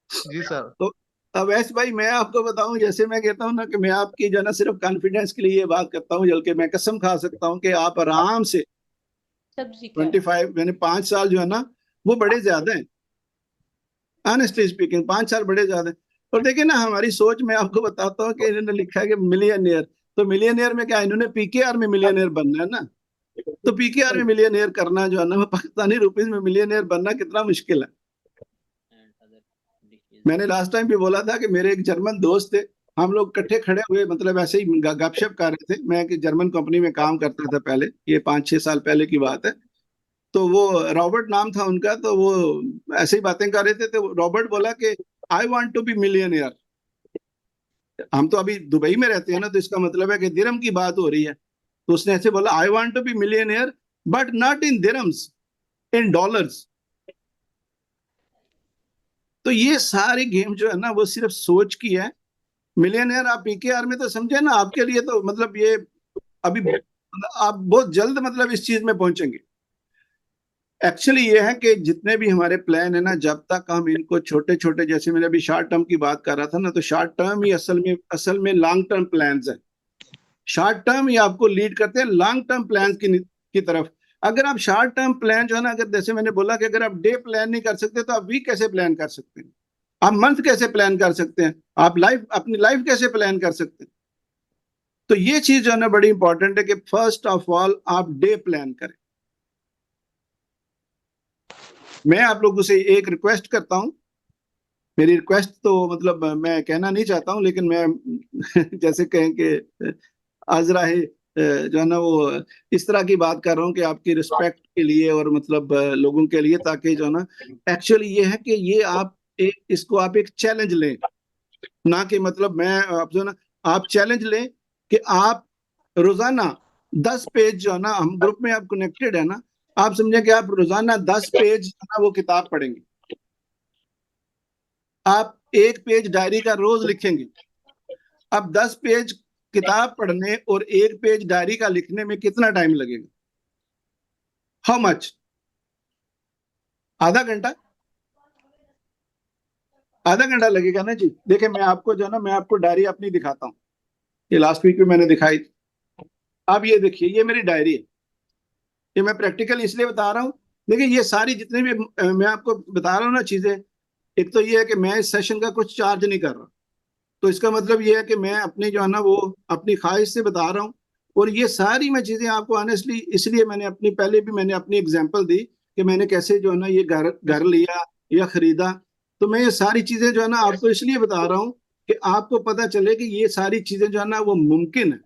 जी सर। तो अवैस भाई मैं आपको बताऊं, जैसे मैं कहता हूं ना कि मैं आपकी जो है ना सिर्फ कॉन्फिडेंस के लिए ये बात करता हूं, बल्कि मैं कसम खा सकता हूं कि आप आराम से 25 यानी 5 साल जो है ना वो बड़े ज्यादा हैं, ऑनेस्टली स्पीकिंग 5 साल बड़े ज्यादा हैं। और देखिए ना हमारी सोच, मैं आपको बताता हूँ कि इन्होंने लिखा है कि मिलियनियर, तो मिलियनियर में क्या, इन्होंने पीकेआर में मिलियनियर बनना है ना, तो पीकेआर में मिलियनियर करना जो है ना वो पाकिस्तानी रुपीज में मिलियनियर बनना कितना मुश्किल है। मैंने लास्ट टाइम भी बोला था कि मेरे एक जर्मन दोस्त थे, हम लोग इकट्ठे खड़े हुए, मतलब ऐसे ही गपशप कर रहे थे। मैं एक जर्मन कंपनी में काम करता था पहले, ये 5 6 साल पहले की बात है। तो वो रॉबर्ट नाम था उनका, तो वो ऐसे ही बातें कर रहे थे, तो रॉबर्ट बोला कि I want to be millionaire. हम तो अभी दुबई में रहते हैं ना, तो इसका मतलब है कि दिरहम की बात हो रही है। तो उसने ऐसे बोला I want to be millionaire but not in dirhams, in dollars. तो ये सारी गेम जो है ना वो सिर्फ सोच की है। मिलियनियर आप पीकेआर में तो समझे ना, आपके लिए तो मतलब ये अभी आप बहुत जल्द मतलब इस चीज में पहुंचेंगे। एक्चुअली ये है कि जितने भी हमारे प्लान है ना, जब तक हम इनको छोटे छोटे, जैसे मैंने अभी शॉर्ट टर्म की बात कर रहा था ना, तो शॉर्ट टर्म ही असल में लॉन्ग टर्म प्लान्स है। शॉर्ट टर्म ही आपको लीड करते हैं लॉन्ग टर्म प्लान की तरफ। अगर आप शॉर्ट टर्म प्लान जो है ना, अगर जैसे मैंने बोला कि अगर आप डे प्लान नहीं कर सकते तो आप वीक कैसे प्लान कर सकते हैं, आप मंथ कैसे प्लान कर सकते हैं, आप अपनी लाइफ कैसे प्लान कर सकते हैं। तो ये चीज जो है ना बड़ी इंपॉर्टेंट है कि फर्स्ट ऑफ ऑल आप डे प्लान करें। मैं आप लोगों से एक रिक्वेस्ट करता हूं, मेरी रिक्वेस्ट तो मतलब मैं कहना नहीं चाहता हूं, लेकिन मैं जैसे कहें कि आजरा है जो है ना वो इस तरह की बात कर रहा हूँ कि आपकी रिस्पेक्ट के लिए और मतलब लोगों के लिए, ताकि जो है ना एक्चुअली ये है कि ये आप इसको आप एक चैलेंज लें, ना कि मतलब मैं आप जो है ना आप चैलेंज लें कि आप रोजाना 10 पेज जो है ना, हम ग्रुप में आप कनेक्टेड है ना, आप समझे कि आप रोजाना 10 पेज जो है ना वो किताब पढ़ेंगे, आप 1 पेज डायरी का रोज लिखेंगे। अब 10 पेज किताब पढ़ने और 1 पेज डायरी का लिखने में कितना टाइम लगेगा? How much? आधा घंटा? आधा घंटा लगेगा ना जी। देखिए मैं आपको जो है ना, मैं आपको डायरी अपनी दिखाता हूँ, ये लास्ट वीक में मैंने दिखाई थी। अब ये देखिए, ये मेरी डायरी है, ये मैं प्रैक्टिकल इसलिए बता रहा हूँ। देखिए ये सारी जितने भी मैं आपको बता रहा हूँ ना चीजें, एक तो ये है कि मैं इस सेशन का कुछ चार्ज नहीं कर रहा, तो इसका मतलब ये है कि मैं अपनी जो है ना वो अपनी ख्वाहिश से बता रहा हूँ। और ये सारी मैं चीजें आपको ऑनेस्टली, इसलिए मैंने अपनी पहले भी मैंने अपनी एग्जांपल दी कि मैंने कैसे जो है ना ये घर घर लिया या खरीदा। तो मैं ये सारी चीजें जो है ना आपको इसलिए बता रहा हूँ कि आपको पता चले कि ये सारी चीजें जो है ना वो मुमकिन है।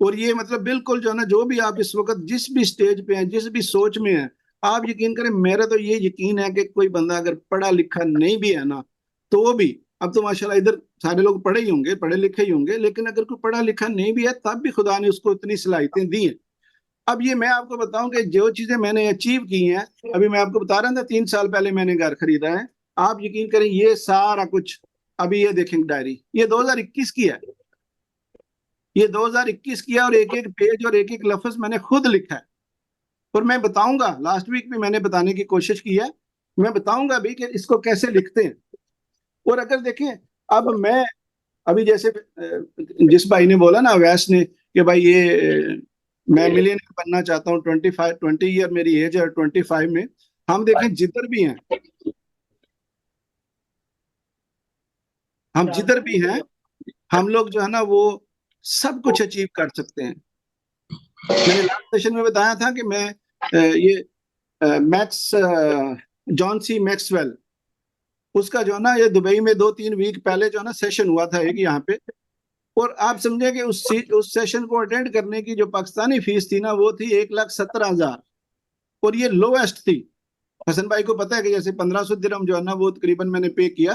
और ये मतलब बिल्कुल जो है ना, जो भी आप इस वक्त जिस भी स्टेज पे हैं, जिस भी सोच में हैं, आप यकीन करें, मेरा तो ये यकीन है कि कोई बंदा अगर पढ़ा लिखा नहीं भी है ना, तो वो भी, अब तो माशाल्लाह इधर सारे लोग पढ़े ही होंगे, पढ़े लिखे ही होंगे, लेकिन अगर कोई पढ़ा लिखा नहीं भी है तब भी खुदा ने उसको इतनी सलाहियतें दी हैं। अब ये मैं आपको बताऊं कि जो चीजें मैंने अचीव की हैं, अभी मैं आपको बता रहा था 3 साल पहले मैंने घर खरीदा है, आप यकीन करें ये सारा कुछ, अभी ये देखेंगे डायरी, ये 2021 की है, ये 2021 किया, और एक एक पेज और एक एक लफ्ज मैंने खुद लिखा है। और मैं बताऊंगा, लास्ट वीक में मैंने बताने की कोशिश की है, मैं बताऊंगा भी कि इसको कैसे लिखते हैं। और अगर देखें, अब मैं अभी जैसे जिस भाई ने बोला ना, अवैस ने, कि भाई ये मैं मिलियनर बनना चाहता हूँ, 20 ईयर मेरी एज है, 25 में हम देखें जिधर भी हैं, हम जिधर भी हैं, हम लोग जो है ना वो सब कुछ अचीव कर सकते हैं। मैंने लास्ट सेशन में बताया था कि मैं ये मैक्स जॉन सी मैक्सवेल, उसका जो है ना ये दुबई में 2-3 वीक पहले जो है ना सेशन हुआ था एक यहाँ पे। और आप समझे कि उस सेशन को अटेंड करने की जो पाकिस्तानी फीस थी ना, वो थी 1,17,000, और ये लोएस्ट थी। हसन भाई को पता है कि जैसे 1,500 दिरहम जो है ना वो तकरीबन मैंने पे किया,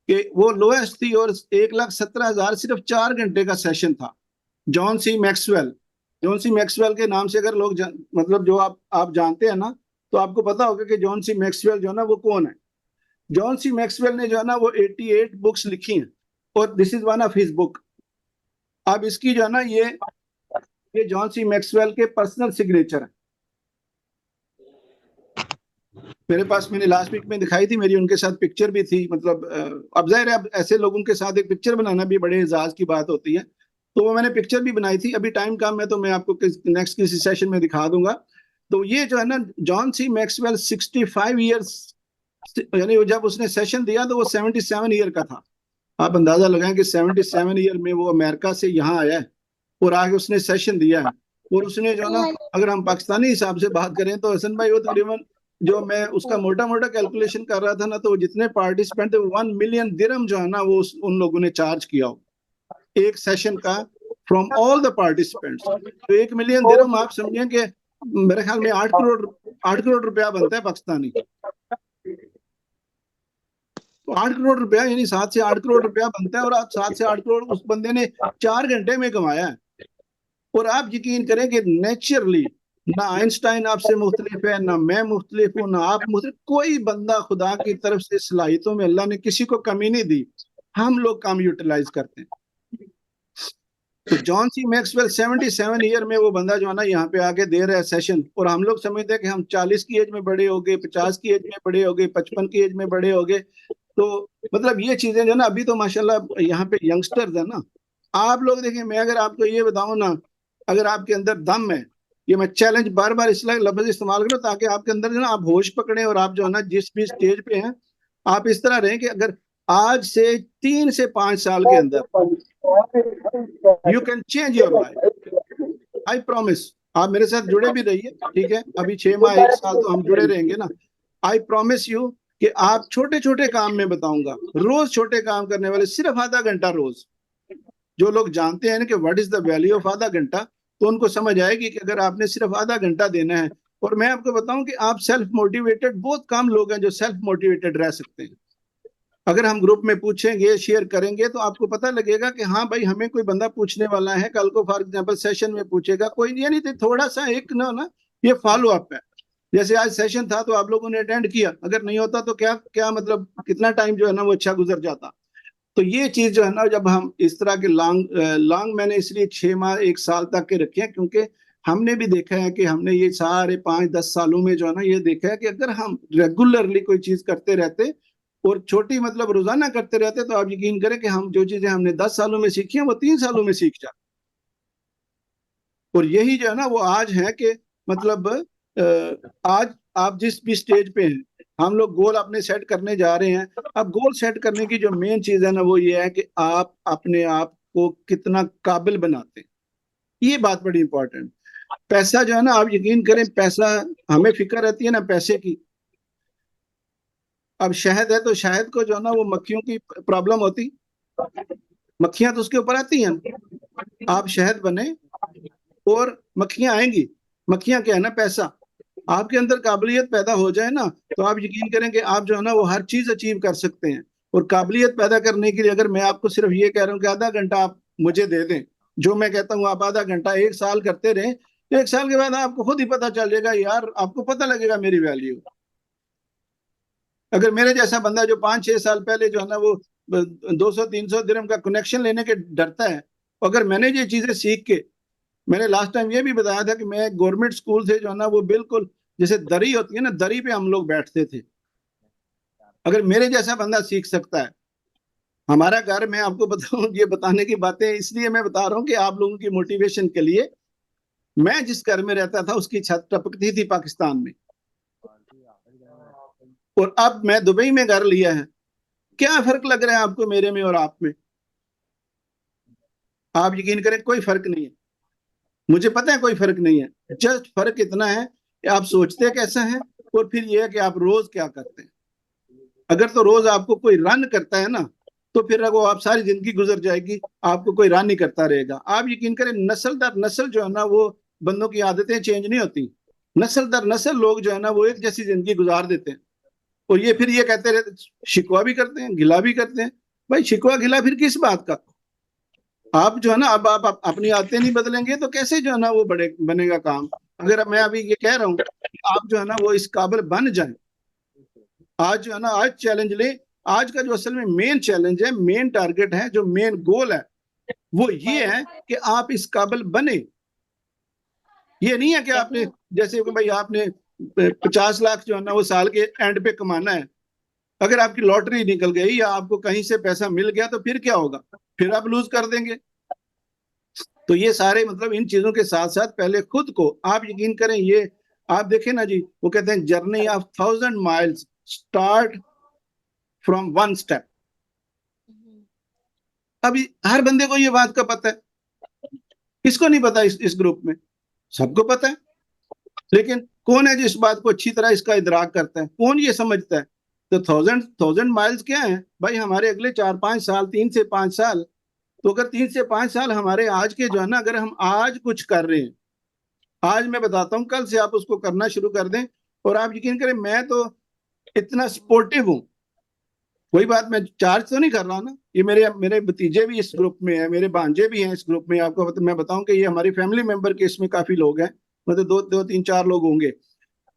कि वो लोएस्ट थी, और 1,17,000 सिर्फ 4 घंटे का सेशन था। John C Maxwell, John C Maxwell के नाम से अगर लोग मतलब जो आप जानते हैं ना, तो आपको पता होगा कि जॉन सी मैक्सवेल जो है ना वो कौन है। जॉन सी मैक्सवेल ने जो है ना वो 88 बुक्स लिखी हैं, और this is one of his book. अब इसकी जो है ना ये जॉन सी मैक्सवेल के पर्सनल सिग्नेचर है। मेरे पास, मैंने लास्ट वीक में दिखाई थी, मेरी उनके साथ पिक्चर भी थी। मतलब अब जाहिर है, अब ऐसे लोगों के साथ एक पिक्चर बनाना भी बड़े एजाज की बात होती है, तो वो मैंने पिक्चर भी बनाई थी। अभी टाइम कम है तो मैं आपको नेक्स्ट किसी सेशन में दिखा दूंगा। तो ये जो है ना जॉन सी मैक्सवेल 65 ईयर्स, यानी जब उसने सेशन दिया तो वो 77 ईयर का था। आप अंदाजा लगाएं कि 77 ईयर में वो अमेरिका से यहाँ आया है और आगे उसने सेशन दिया है। और उसने जो ना, अगर हम पाकिस्तानी हिसाब से बात करें तो हसन भाई वो तकरीबन, जो मैं उसका मोटा मोटा कैलकुलेशन कर रहा था ना, तो जितने पार्टिसिपेंट थे 1 मिलियन दिरहम जो है ना वो उन लोगों ने चार्ज किया हो एक सेशन का, फ्रॉम ऑल द पार्टिसिपेंट्स। तो 1 मिलियन दिरहम आप समझें कि मेरे ख्याल में 8 करोड़ रुपया बनता है पाकिस्तानी। तो 8 करोड़ रुपया, यानी 7 से 8 करोड़ रुपया बनता है, और आप 7 से 8 करोड़ उस बंदे ने 4 घंटे में कमाया है। और आप यकीन करें कि नेचुरली, ना आइंस्टाइन आपसे मुख्तलिफ है, ना मैं मुख्तलिफ हूँ, ना आप मुख्तलिफ, कोई बंदा खुदा की तरफ से सलाहियतों में अल्लाह ने किसी को कमी नहीं दी, हम लोग कम यूटिलाइज करते हैं। तो जॉन सी मैक्सवेल 77 ईयर में वो बंदा जो है ना यहाँ पे आके दे रहा है सेशन, और हम लोग समझते हैं कि हम 40 की एज में बड़े हो गए, 50 की एज में बड़े हो गए, 55 की एज में बड़े हो गए। तो मतलब ये चीजें जो ना, अभी तो माशाल्लाह यहाँ पे यंगस्टर्स है ना। आप लोग देखिए, मैं अगर आपको ये बताऊं ना, अगर आपके अंदर दम है, ये मैं चैलेंज बार बार इसलिए लफ्ज इस्तेमाल करूं ताकि आपके अंदर जो ना आप होश पकड़े, और आप जो है ना जिस भी स्टेज पे हैं आप इस तरह रहें कि अगर आज से 3 से 5 साल के अंदर you can change your life, I promise. आप मेरे साथ जुड़े भी रहिए, ठीक है, अभी 6 माह 1 साल तो हम जुड़े रहेंगे ना। आई प्रॉमिस यू कि आप छोटे छोटे काम में बताऊंगा, रोज छोटे काम करने वाले, सिर्फ आधा घंटा रोज। जो लोग जानते हैं ना कि what is the value of आधा घंटा, तो उनको समझ आएगी कि अगर आपने सिर्फ आधा घंटा देना है। और मैं आपको बताऊं कि आप सेल्फ मोटिवेटेड, बहुत कम लोग हैं जो सेल्फ मोटिवेटेड रह सकते हैं। अगर हम ग्रुप में पूछेंगे, शेयर करेंगे, तो आपको पता लगेगा कि हाँ भाई, हमें कोई बंदा पूछने वाला है कल को, फॉर एग्जाम्पल सेशन में पूछेगा कोई नहीं, यानी थोड़ा सा एक ना ये फॉलो अप है। जैसे आज सेशन था तो आप लोगों ने अटेंड किया, अगर नहीं होता तो क्या क्या मतलब कितना टाइम जो है ना वो अच्छा गुजर जाता। तो ये चीज जो है ना, जब हम इस तरह के लॉन्ग मैंने इसलिए 6 माह 1 साल तक के रखे हैं, क्योंकि हमने भी देखा है कि हमने ये सारे 5-10 सालों में जो है ना ये देखा है कि अगर हम रेगुलरली कोई चीज करते रहते और छोटी मतलब रोजाना करते रहते, तो आप यकीन करें कि हम जो चीजें हमने 10 सालों में सीखी हैं वो 3 सालों में सीख जाते। और यही जो है ना वो आज है कि मतलब आज आप जिस भी स्टेज पे हैं, हम लोग गोल अपने सेट करने जा रहे हैं। अब गोल सेट करने की जो मेन चीज है ना वो ये है कि आप अपने आप को कितना काबिल बनाते हैं, ये बात बड़ी इंपॉर्टेंट। पैसा जो है ना, आप यकीन करें, पैसा हमें फिक्र रहती है ना पैसे की। अब शहद है तो शहद को जो है ना वो मक्खियों की प्रॉब्लम होती, मक्खियां तो उसके ऊपर आती हैं। आप शहद बने और मक्खियां आएंगी। मक्खियां क्या है ना, पैसा। आपके अंदर काबिलियत पैदा हो जाए ना, तो आप यकीन करें कि आप जो है ना वो हर चीज अचीव कर सकते हैं। और काबिलियत पैदा करने के लिए अगर मैं आपको सिर्फ ये कह रहा हूँ कि आधा घंटा आप मुझे दे दें, जो मैं कहता हूँ आप आधा घंटा 1 साल करते रहें, तो 1 साल के बाद आपको खुद ही पता चल जाएगा, यार आपको पता लगेगा मेरी वैल्यू। अगर मेरे जैसा बंदा जो 5-6 साल पहले जो है ना वो 200-300 दिरहम का कनेक्शन लेने के डरता है, अगर मैंने ये चीजें सीख के, मैंने लास्ट टाइम ये भी बताया था कि मैं गवर्नमेंट स्कूल से जो है ना वो बिल्कुल जैसे दरी होती है ना, दरी पे हम लोग बैठते थे। अगर मेरे जैसा बंदा सीख सकता है, हमारा घर, मैं आपको बताऊं, ये बताने की बातें इसलिए मैं बता रहा हूँ कि आप लोगों की मोटिवेशन के लिए। मैं जिस घर में रहता था उसकी छत टपकती थी पाकिस्तान में, और अब मैं दुबई में घर लिया है। क्या फर्क लग रहा है आपको मेरे में और आप में? आप यकीन करें कोई फर्क नहीं है। मुझे पता है कोई फर्क नहीं है, जस्ट फर्क इतना है कि आप सोचते कैसा है, और फिर यह है कि आप रोज क्या करते हैं। अगर तो रोज आपको कोई रन करता है ना, तो फिर वो आप सारी जिंदगी गुजर जाएगी, आपको कोई रन नहीं करता रहेगा। आप यकीन करें, नस्ल दर नस्ल जो है ना वो बंदों की आदतें चेंज नहीं होती। नस्ल दर नस्ल लोग जो है ना वो एक जैसी जिंदगी गुजार देते हैं, और ये फिर ये कहते रहते, शिकवा भी करते हैं, गिला भी करते हैं। भाई शिकवा गिला फिर किस बात का? आप जो है ना, अब आप अपनी आदतें नहीं बदलेंगे तो कैसे जो है ना वो बड़े बनेगा काम। अगर मैं अभी ये कह रहा हूँ कि आप जो है ना वो इस काबिल बन जाए, आज जो है ना आज चैलेंज ले। आज का जो असल में मेन चैलेंज है, मेन टारगेट है, जो मेन गोल है, वो ये है कि आप इस काबिल बने। ये नहीं है कि आपने जैसे कि भाई आपने 50 लाख जो है ना वो साल के एंड पे कमाना है। अगर आपकी लॉटरी निकल गई या आपको कहीं से पैसा मिल गया तो फिर क्या होगा? फिर आप लूज कर देंगे। तो ये सारे मतलब इन चीजों के साथ साथ पहले खुद को, आप यकीन करें, ये आप देखें ना जी, वो कहते हैं journey of 1000 miles start from 1 step. अभी हर बंदे को ये बात का पता है, किसको नहीं पता? इस ग्रुप में सबको पता है, लेकिन कौन है जो इस बात को अच्छी तरह इसका इदराक करता है? कौन ये समझता है? तो 1000 माइल्स क्या है भाई? हमारे अगले 4-5 साल, 3 से 5 साल। तो अगर 3 से 5 साल हमारे आज के जो है ना, अगर हम आज कुछ कर रहे हैं, आज मैं बताता हूँ, कल से आप उसको करना शुरू कर दें, और आप यकीन करें मैं तो इतना सपोर्टिव हूँ। कोई बात, मैं चार्ज तो नहीं कर रहा ना। ये मेरे मेरे भतीजे भी इस ग्रुप में है, मेरे भांजे भी हैं इस ग्रुप में। आपको मैं बताऊं कि ये हमारी फैमिली मेंबर के इसमें काफी लोग हैं, मतलब 2-3-4 लोग होंगे।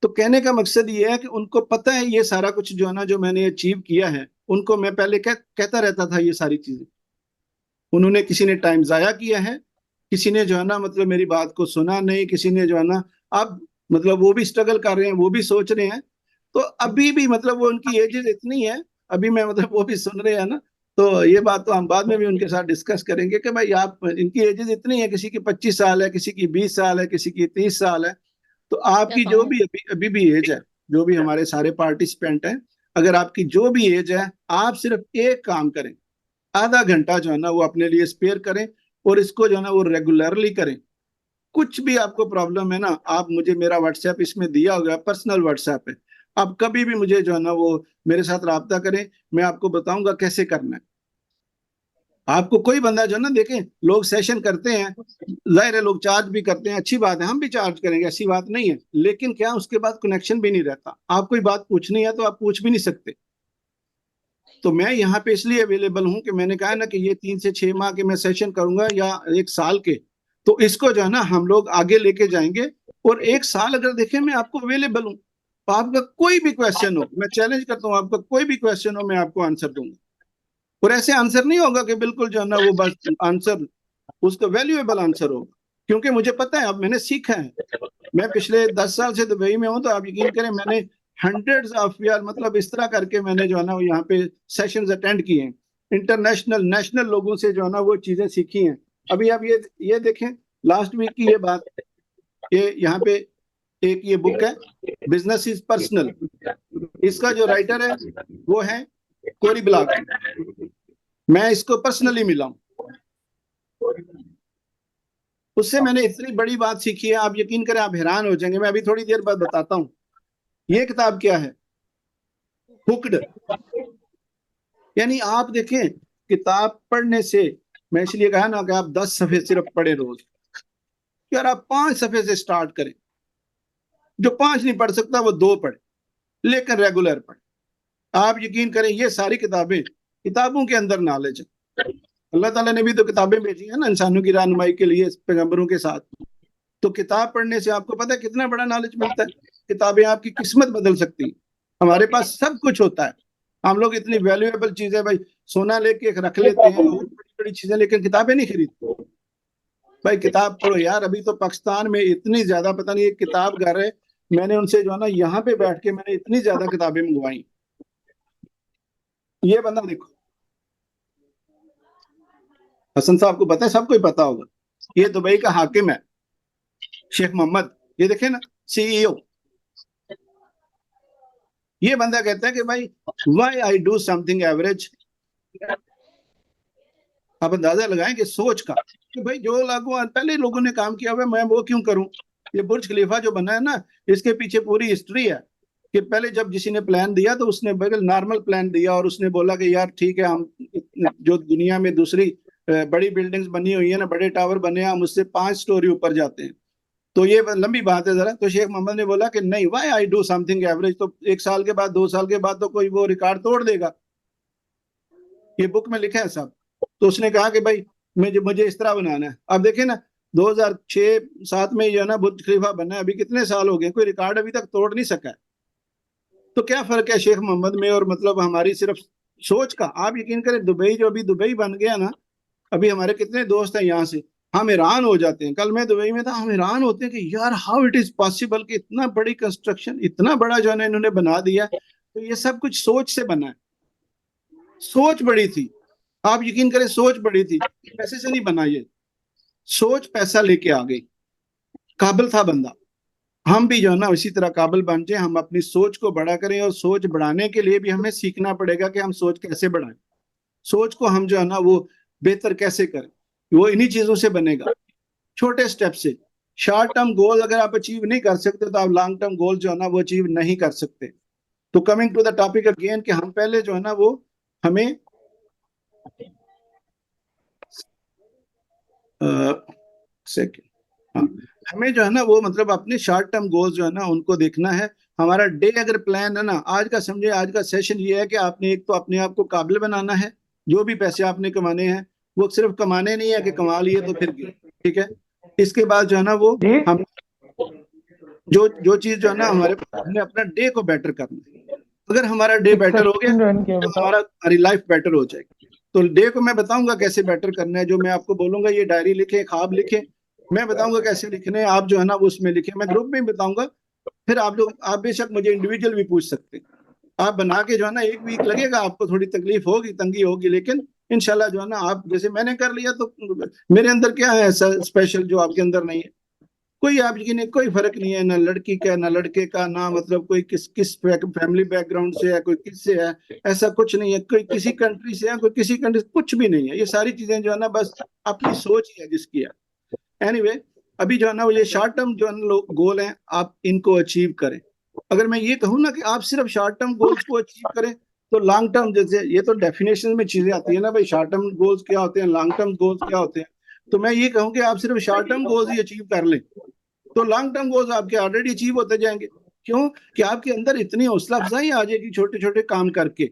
तो कहने का मकसद ये है कि उनको पता है ये सारा कुछ जो है ना जो मैंने अचीव किया है, उनको मैं पहले कहता रहता था ये सारी चीजें। उन्होंने, किसी ने टाइम जाया किया है, किसी ने जो है ना मतलब मेरी बात को सुना नहीं, किसी ने जो है ना, अब मतलब वो भी स्ट्रगल कर रहे हैं, वो भी सोच रहे हैं। तो अभी भी मतलब वो उनकी एजेस इतनी है, अभी मैं मतलब वो भी सुन रहे हैं ना, तो ये बात तो हम बाद में भी उनके साथ डिस्कस करेंगे कि भाई आप, इनकी एजेस इतनी है, किसी की 25 साल है, किसी की 20 साल है, किसी की 30 साल है। तो आपकी जो भी अभी अभी भी एज है, जो भी हमारे सारे पार्टिसिपेंट हैं, अगर आपकी जो भी एज है, आप सिर्फ एक काम करें, आधा घंटा जो है ना वो अपने लिए स्पेयर करें, और इसको जो है ना वो रेगुलरली करें। कुछ भी आपको प्रॉब्लम है ना, आप मुझे, मेरा व्हाट्सएप इसमें दिया हुआ पर्सनल व्हाट्सएप है, आप कभी भी मुझे जो है ना वो मेरे साथ राब्ता करें, मैं आपको बताऊंगा कैसे करना है। आपको कोई बंदा जो है ना, देखें लोग सेशन करते हैं, जाहिर है लोग चार्ज भी करते हैं, अच्छी बात है, हम भी चार्ज करेंगे, ऐसी बात नहीं है, लेकिन क्या उसके बाद कनेक्शन भी नहीं रहता। आप कोई बात पूछनी है तो आप पूछ भी नहीं सकते। तो मैं यहाँ पे इसलिए अवेलेबल हूँ कि मैंने कहा ना कि ये 3 से 6 माह के मैं सेशन करूंगा या 1 साल के, तो इसको जो है ना हम लोग आगे लेके जाएंगे। और 1 साल अगर देखें मैं आपको अवेलेबल हूँ, तो आपका कोई भी क्वेश्चन हो, मैं चैलेंज करता हूँ, आपका कोई भी क्वेश्चन हो मैं आपको आंसर दूंगा। और ऐसे आंसर नहीं होगा कि बिल्कुल जो है ना वो बस आंसर, उसका वैल्यूएबल आंसर होगा, क्योंकि मुझे पता है, अब मैंने सीखा है। मैं पिछले 10 साल से दुबई में हूँ, तो आप यकीन करें मैंने हंड्रेड्स ऑफ यार मतलब इस तरह करके मैंने जो है ना वो यहाँ पे सेशंस अटेंड किए हैं, इंटरनेशनल नेशनल लोगों से जो है ना वो चीजें सीखी हैं। अभी आप ये देखें, लास्ट वीक की ये बात, ये यहाँ पे एक ये बुक है, बिजनेस इज पर्सनल, इसका जो राइटर है वो है कोरी ब्लॉक। मैं इसको पर्सनली मिला हूँ, उससे मैंने इतनी बड़ी बात सीखी है, आप यकीन करें आप हैरान हो जाएंगे। मैं अभी थोड़ी देर बाद बताता हूँ ये किताब क्या है, हुक्ड। यानी आप देखें, किताब पढ़ने से, मैं इसलिए कहा ना कि आप 10 सफ़े सिर्फ पढ़े रोज, यार आप 5 सफ़े से स्टार्ट करें, जो 5 नहीं पढ़ सकता वो 2 पढ़े, लेकिन रेगुलर पढ़े। आप यकीन करें ये सारी किताबें, किताबों के अंदर नॉलेज है। अल्लाह ताला ने भी तो किताबें भेजी है ना इंसानों की रहनुमाई के लिए, पैगंबरों के साथ। तो किताब पढ़ने से आपको पता है कितना बड़ा नॉलेज मिलता है। किताबें आपकी किस्मत बदल सकती हैं। हमारे पास सब कुछ होता है, हम लोग इतनी वैल्यूएबल चीजें, भाई सोना लेके रख लेते हैं और बड़ी बड़ी चीजें, लेकिन किताबें नहीं खरीदते। भाई किताब पढ़ो यार। अभी तो पाकिस्तान में इतनी ज्यादा, पता नहीं एक किताब घर है, मैंने उनसे जो है ना यहाँ पे बैठ के मैंने इतनी ज्यादा किताबें मंगवाई। ये बंदा देखो, हसन साहब को पता है, सबको ही पता होगा, ये दुबई का हाकिम है, शेख मोहम्मद। ये देखे ना, सीईओ। ये बंदा कहता है कि भाई why I do something average. आप अंदाजा लगाएं कि सोच का, कि भाई जो लागू पहले लोगों ने काम किया हुआ मैं वो क्यों करूं। ये बुर्ज खलीफा जो बना है ना, इसके पीछे पूरी हिस्ट्री है कि पहले जब किसी ने प्लान दिया तो उसने बिल्कुल नॉर्मल प्लान दिया, और उसने बोला कि यार ठीक है, हम जो दुनिया में दूसरी बड़ी बिल्डिंग्स बनी हुई है ना, बड़े टावर बने हैं, हम उससे 5 स्टोरी ऊपर जाते हैं। तो ये लंबी बात है जरा। तो शेख मोहम्मद ने बोला कि नहीं, why I do something average. तो 1 साल के बाद, 2 साल के बाद तो कोई वो रिकॉर्ड तोड़ देगा, ये बुक में लिखा है सब। तो उसने कहा कि भाई मुझे मुझे इस तरह बनाना है। अब देखे ना, 2006-7 में जो है ना बुर्ज खलीफा बना है, अभी कितने साल हो गए, कोई रिकॉर्ड अभी तक तोड़ नहीं सका है। तो क्या फर्क है शेख मोहम्मद में और मतलब हमारी सिर्फ सोच का। आप यकीन करें, दुबई जो अभी दुबई बन गया ना, अभी हमारे कितने दोस्त हैं यहाँ से, हम हैरान हो जाते हैं। कल मैं दुबई में था, हम हैरान होते हैं कि यार हाउ इट इज पॉसिबल कि इतना बड़ी कंस्ट्रक्शन, इतना बड़ा जो है ना इन्होंने बना दिया। तो ये सब कुछ सोच से बना है, सोच बड़ी थी। आप यकीन करें, सोच बड़ी थी, पैसे से नहीं बना ये, सोच पैसा लेके आ गई। काबिल था बंदा। हम भी जो है ना इसी तरह काबिल बन जाए, हम अपनी सोच को बड़ा करें, और सोच बढ़ाने के लिए भी हमें सीखना पड़ेगा कि हम सोच कैसे बढ़ाएं, सोच को हम जो है ना वो बेहतर कैसे करें। वो इन्हीं चीजों से बनेगा, छोटे स्टेप से। शॉर्ट टर्म गोल अगर आप अचीव नहीं कर सकते तो आप लॉन्ग टर्म गोल जो है ना वो अचीव नहीं कर सकते। तो coming to the topic again, कि हम पहले जो है ना वो हमें सेकंड, हाँ, हमें जो है ना वो मतलब अपने शॉर्ट टर्म गोल्स जो है ना उनको देखना है। हमारा डे अगर प्लान है ना, आज का समझे, आज का सेशन ये है कि आपने एक तो अपने आप को काबिल बनाना है, जो भी पैसे आपने कमाने हैं वो सिर्फ कमाने नहीं है कि कमा लिए तो फिर गए, ठीक है। इसके बाद जो है ना वो हम जो जो चीज जो है ना हमने अपना डे को बेटर करना है। अगर हमारा डे बेटर हो गया तो हमारी लाइफ बेटर हो जाएगी। तो डे को मैं बताऊंगा कैसे बेटर करना है, जो मैं आपको बोलूंगा ये डायरी लिखे, ख्वाब लिखे, मैं बताऊंगा कैसे लिखने हैं, आप जो है ना वो उसमें लिखे, मैं ग्रुप में ही बताऊंगा। फिर आप लोग, आप बेशक मुझे इंडिविजुअल भी पूछ सकते हैं, आप बना के जो है ना, 1 वीक लगेगा, आपको थोड़ी तकलीफ होगी, तंगी होगी, लेकिन इंशाल्लाह जो है ना, आप जैसे मैंने कर लिया तो मेरे अंदर क्या है ऐसा स्पेशल जो आपके अंदर नहीं है? कोई, आप यकीन नहीं, कोई फर्क नहीं है, ना लड़की का ना लड़के का, ना मतलब कोई किस फैमिली बैकग्राउंड से है, कोई किस से है, ऐसा कुछ नहीं है। कोई किसी कंट्री से है, कोई किसी कंट्री से, कुछ भी नहीं है। ये सारी चीजें जो है ना बस अपनी सोच ही है जिसकी है। एनीवे, अभी जो है ना वो ये शॉर्ट टर्म जो है ना गोल है, आप इनको अचीव करें। अगर मैं ये कहूँ ना कि आप सिर्फ शॉर्ट टर्म गोल्स को अचीव करें, तो लॉन्ग टर्म, जैसे ये तो डेफिनेशन में चीजें आती है ना भाई, शॉर्ट टर्म गोल्स क्या होते हैं, लॉन्ग टर्म गोल्स क्या होते हैं। तो मैं ये कहूँ कि आप सिर्फ शॉर्ट टर्म गोल्स ही अचीव कर लें, तो लॉन्ग टर्म गोल्स आपके ऑलरेडी अचीव होते जाएंगे। क्यों? कि आपके अंदर इतनी हौसला अफजाई आ जाएगी छोटे छोटे काम करके।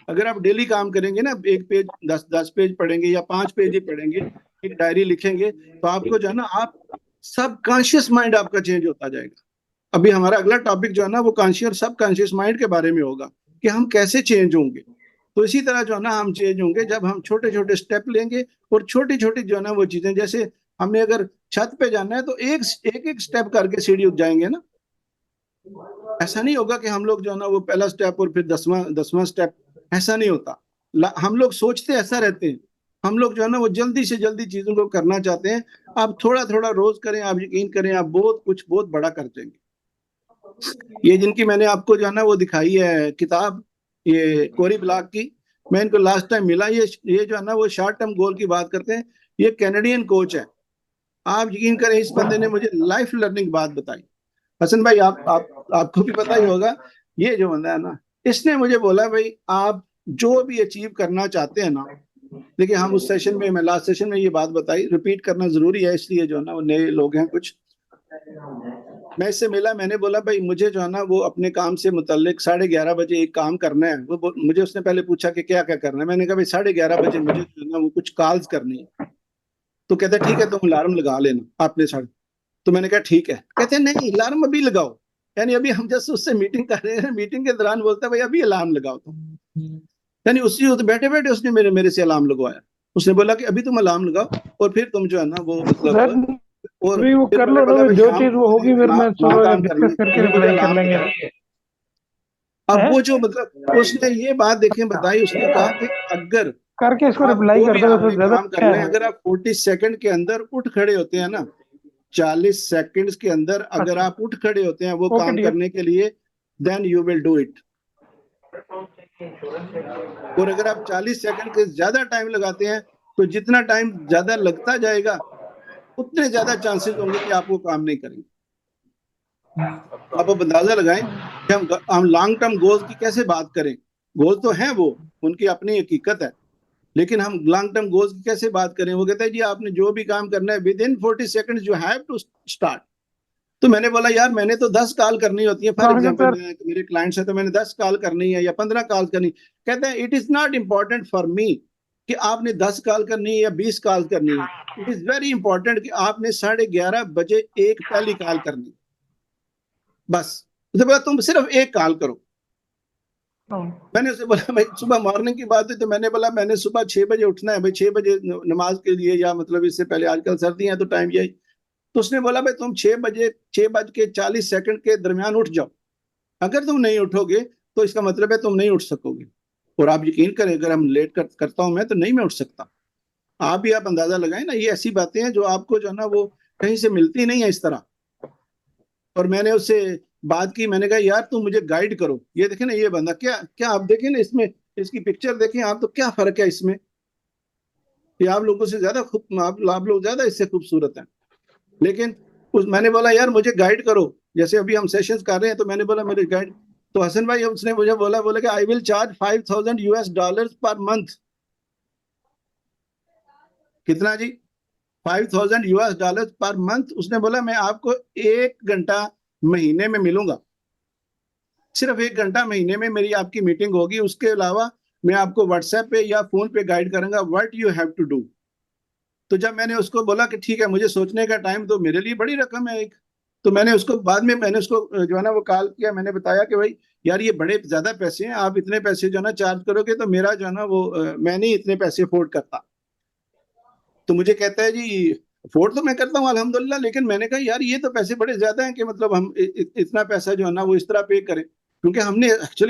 अगर आप डेली काम करेंगे ना, 1 पेज 10 पेज पढ़ेंगे या 5 पेज ही पढ़ेंगे, एक डायरी लिखेंगे, तो आपको जो है ना, आप सब कॉन्शियस माइंड आपका चेंज होता जाएगा। अभी हमारा अगला टॉपिक जो है ना वो कॉन्शियस सब कॉन्शियस माइंड के बारे में होगा, कि हम कैसे चेंज होंगे। तो इसी तरह जो है ना हम चेंज होंगे जब हम छोटे छोटे स्टेप लेंगे, और छोटी छोटी जो है ना वो चीजें, जैसे हमने अगर छत पे जाना है तो एक स्टेप करके सीढ़ी उठ जाएंगे ना। ऐसा नहीं होगा कि हम लोग जो है ना वो पहला स्टेप और फिर 10वां स्टेप, ऐसा नहीं होता। हम लोग सोचते ऐसा रहते हैं, हम लोग जो है ना वो जल्दी से जल्दी चीजों को करना चाहते हैं। आप थोड़ा थोड़ा रोज करें, आप यकीन करें, आप बहुत बड़ा कर देंगे। ये जिनकी मैंने आपको जो है ना वो दिखाई है किताब, ये कोरी ब्लॉक की, मैं इनको लास्ट टाइम मिला, ये जो है ना वो शॉर्ट टर्म गोल की बात करते हैं। ये कैनेडियन कोच है। आप यकीन करें, इस बंदे ने मुझे लाइफ लर्निंग बात बताई। हसन भाई, आपको भी पता ही होगा, ये जो बंदा है ना, इसने मुझे बोला भाई आप जो भी अचीव करना चाहते हैं ना, देखिए हम उस सेशन में, मैं लास्ट सेशन में ये बात बताई, रिपीट करना जरूरी है, इसलिए जो है ना वो नए लोग हैं कुछ। मैं इससे मिला, मैंने बोला भाई मुझे जो है ना वो अपने काम से मुतल्लिक 11:30 बजे एक काम करना है। मुझे उसने पहले पूछा कि क्या क्या करना है, मैंने कहा भाई 11:30 बजे मुझे जो है ना वो कुछ कॉल्स करनी है। तो कहते ठीक है, तुम अलार्म लगा लेना आपने साढ़े। तो मैंने कहा ठीक है। कहते नहीं, अलार्म अभी लगाओ। यानी अभी हम जस्ट उससे मीटिंग कर रहे हैं, मीटिंग के दौरान बोलता है भाई अभी अलार्म लगाओ तुम। यानी उसी बैठे बैठे उसने मेरे से अलार्म लगवाया। उसने बोला कि अभी तुम अलार्म लगाओ और फिर तुम जो है ना वो मतलब, और अभी वो फिर कर मैंने लो बोला ना, भाई जो शाम चीज को वो होगी फिर मैं वहाँ सुबह काम करना डिस्कस है, करके उसने मुझे रिप्लाई कर अलार्म लेंगे। लगाया। अब वो जो मतलब उसने ये बात देखें बताई, उसने कहा कि अगर करके इसको आप रिप्लाई जो कर भी दो तो आपने ज्यादा काम क्या करना है, है। अगर आप 40 सेकंड के अंदर उठ खड़े होते हैं ना, 40 सेकंड्स के अंदर अगर अच्छा, आप उठ खड़े होते हैं वो ओके काम डियर। करने के लिए, then you will do it. और अगर आप 40 सेकंड के ज्यादा टाइम लगाते हैं, तो जितना टाइम ज्यादा लगता जाएगा उतने ज्यादा चांसेस होंगे कि आप वो काम नहीं करेंगे। आप अब अंदाजा लगाएं कि हम लॉन्ग टर्म गोल्स की कैसे बात करें। गोल तो है वो, उनकी अपनी हकीकत है, लेकिन हम लॉन्ग टर्म गोल्स की कैसे बात करें। वो कहता है जी आपने जो भी काम करना है within 40 seconds you have to start. तो मैंने बोला यार मैंने तो 10 कॉल करनी होती है, फॉर एग्जांपल सर मेरे क्लाइंट्स है तो मैंने 10 कॉल करनी है या 15 कॉल करनी। कहते हैं it is not important for me कि आपने 10 कॉल करनी है या 20 कॉल करनी है। इट इज वेरी इंपॉर्टेंट कि आपने 11:30 बजे एक पहली कॉल करनी, बस। उसने बोला तुम सिर्फ एक कॉल करो। मैंने उसे बोला भाई सुबह मॉर्निंग की बात है, तो मैंने बोला मैंने सुबह 6 बजे उठना है भाई, 6 बजे नमाज के लिए, या मतलब इससे पहले, आजकल सर्दियां तो टाइम यही। तो उसने बोला भाई तुम 6 बजे 6:40 के दरमियान उठ जाओ। अगर तुम नहीं उठोगे तो इसका मतलब है तुम नहीं उठ सकोगे। और आप यकीन करें, अगर हम लेट करता हूं मैं तो नहीं मैं उठ सकता। आप भी आप अंदाजा लगाएं ना, ये ऐसी बातें हैं जो आपको जो है ना वो कहीं से मिलती नहीं है इस तरह। और मैंने उससे बात की, मैंने कहा यार तुम मुझे गाइड करो। ये देखें ना, ये बंदा क्या क्या, आप देखें ना इसमें, इसकी पिक्चर देखें आप, तो क्या फर्क है इसमें। ये आप लोगों से ज्यादा खूब, आप लोग ज्यादा इससे खूबसूरत हैं। लेकिन मैंने बोला यार मुझे गाइड करो, जैसे अभी हम सेशंस कर रहे हैं, तो मैंने बोला मेरे गाइड। तो हसन भाई उसने मुझे बोला कि I will charge $5,000 per month. कितना जी? $5,000 पर मंथ। उसने बोला मैं आपको 1 घंटा महीने में मिलूंगा, सिर्फ 1 घंटा महीने में मेरी आपकी मीटिंग होगी। उसके अलावा मैं आपको व्हाट्सएप पे या फोन पे गाइड करूंगा what you have to do. तो जब मैंने उसको बोला कि ठीक है मुझे सोचने का टाइम, तो मेरे लिए बड़ी रकम है एक। तो मैंने उसको बाद में मैंने उसको जो है ना वो कॉल किया, मैंने बताया कि भाई यार ये बड़े ज्यादा पैसे हैं, आप इतने पैसे जो है ना चार्ज करोगे तो मेरा जो है ना वो मैं नहीं इतने पैसे अफोर्ड करता। तो मुझे कहता है जी अफोर्ड तो मैं करता हूँ अल्हम्दुलिल्लाह, लेकिन मैंने कहा यार ये तो पैसे बड़े ज्यादा हैं कि मतलब हम इतना पैसा जो है ना वो इस तरह पे करें, क्योंकि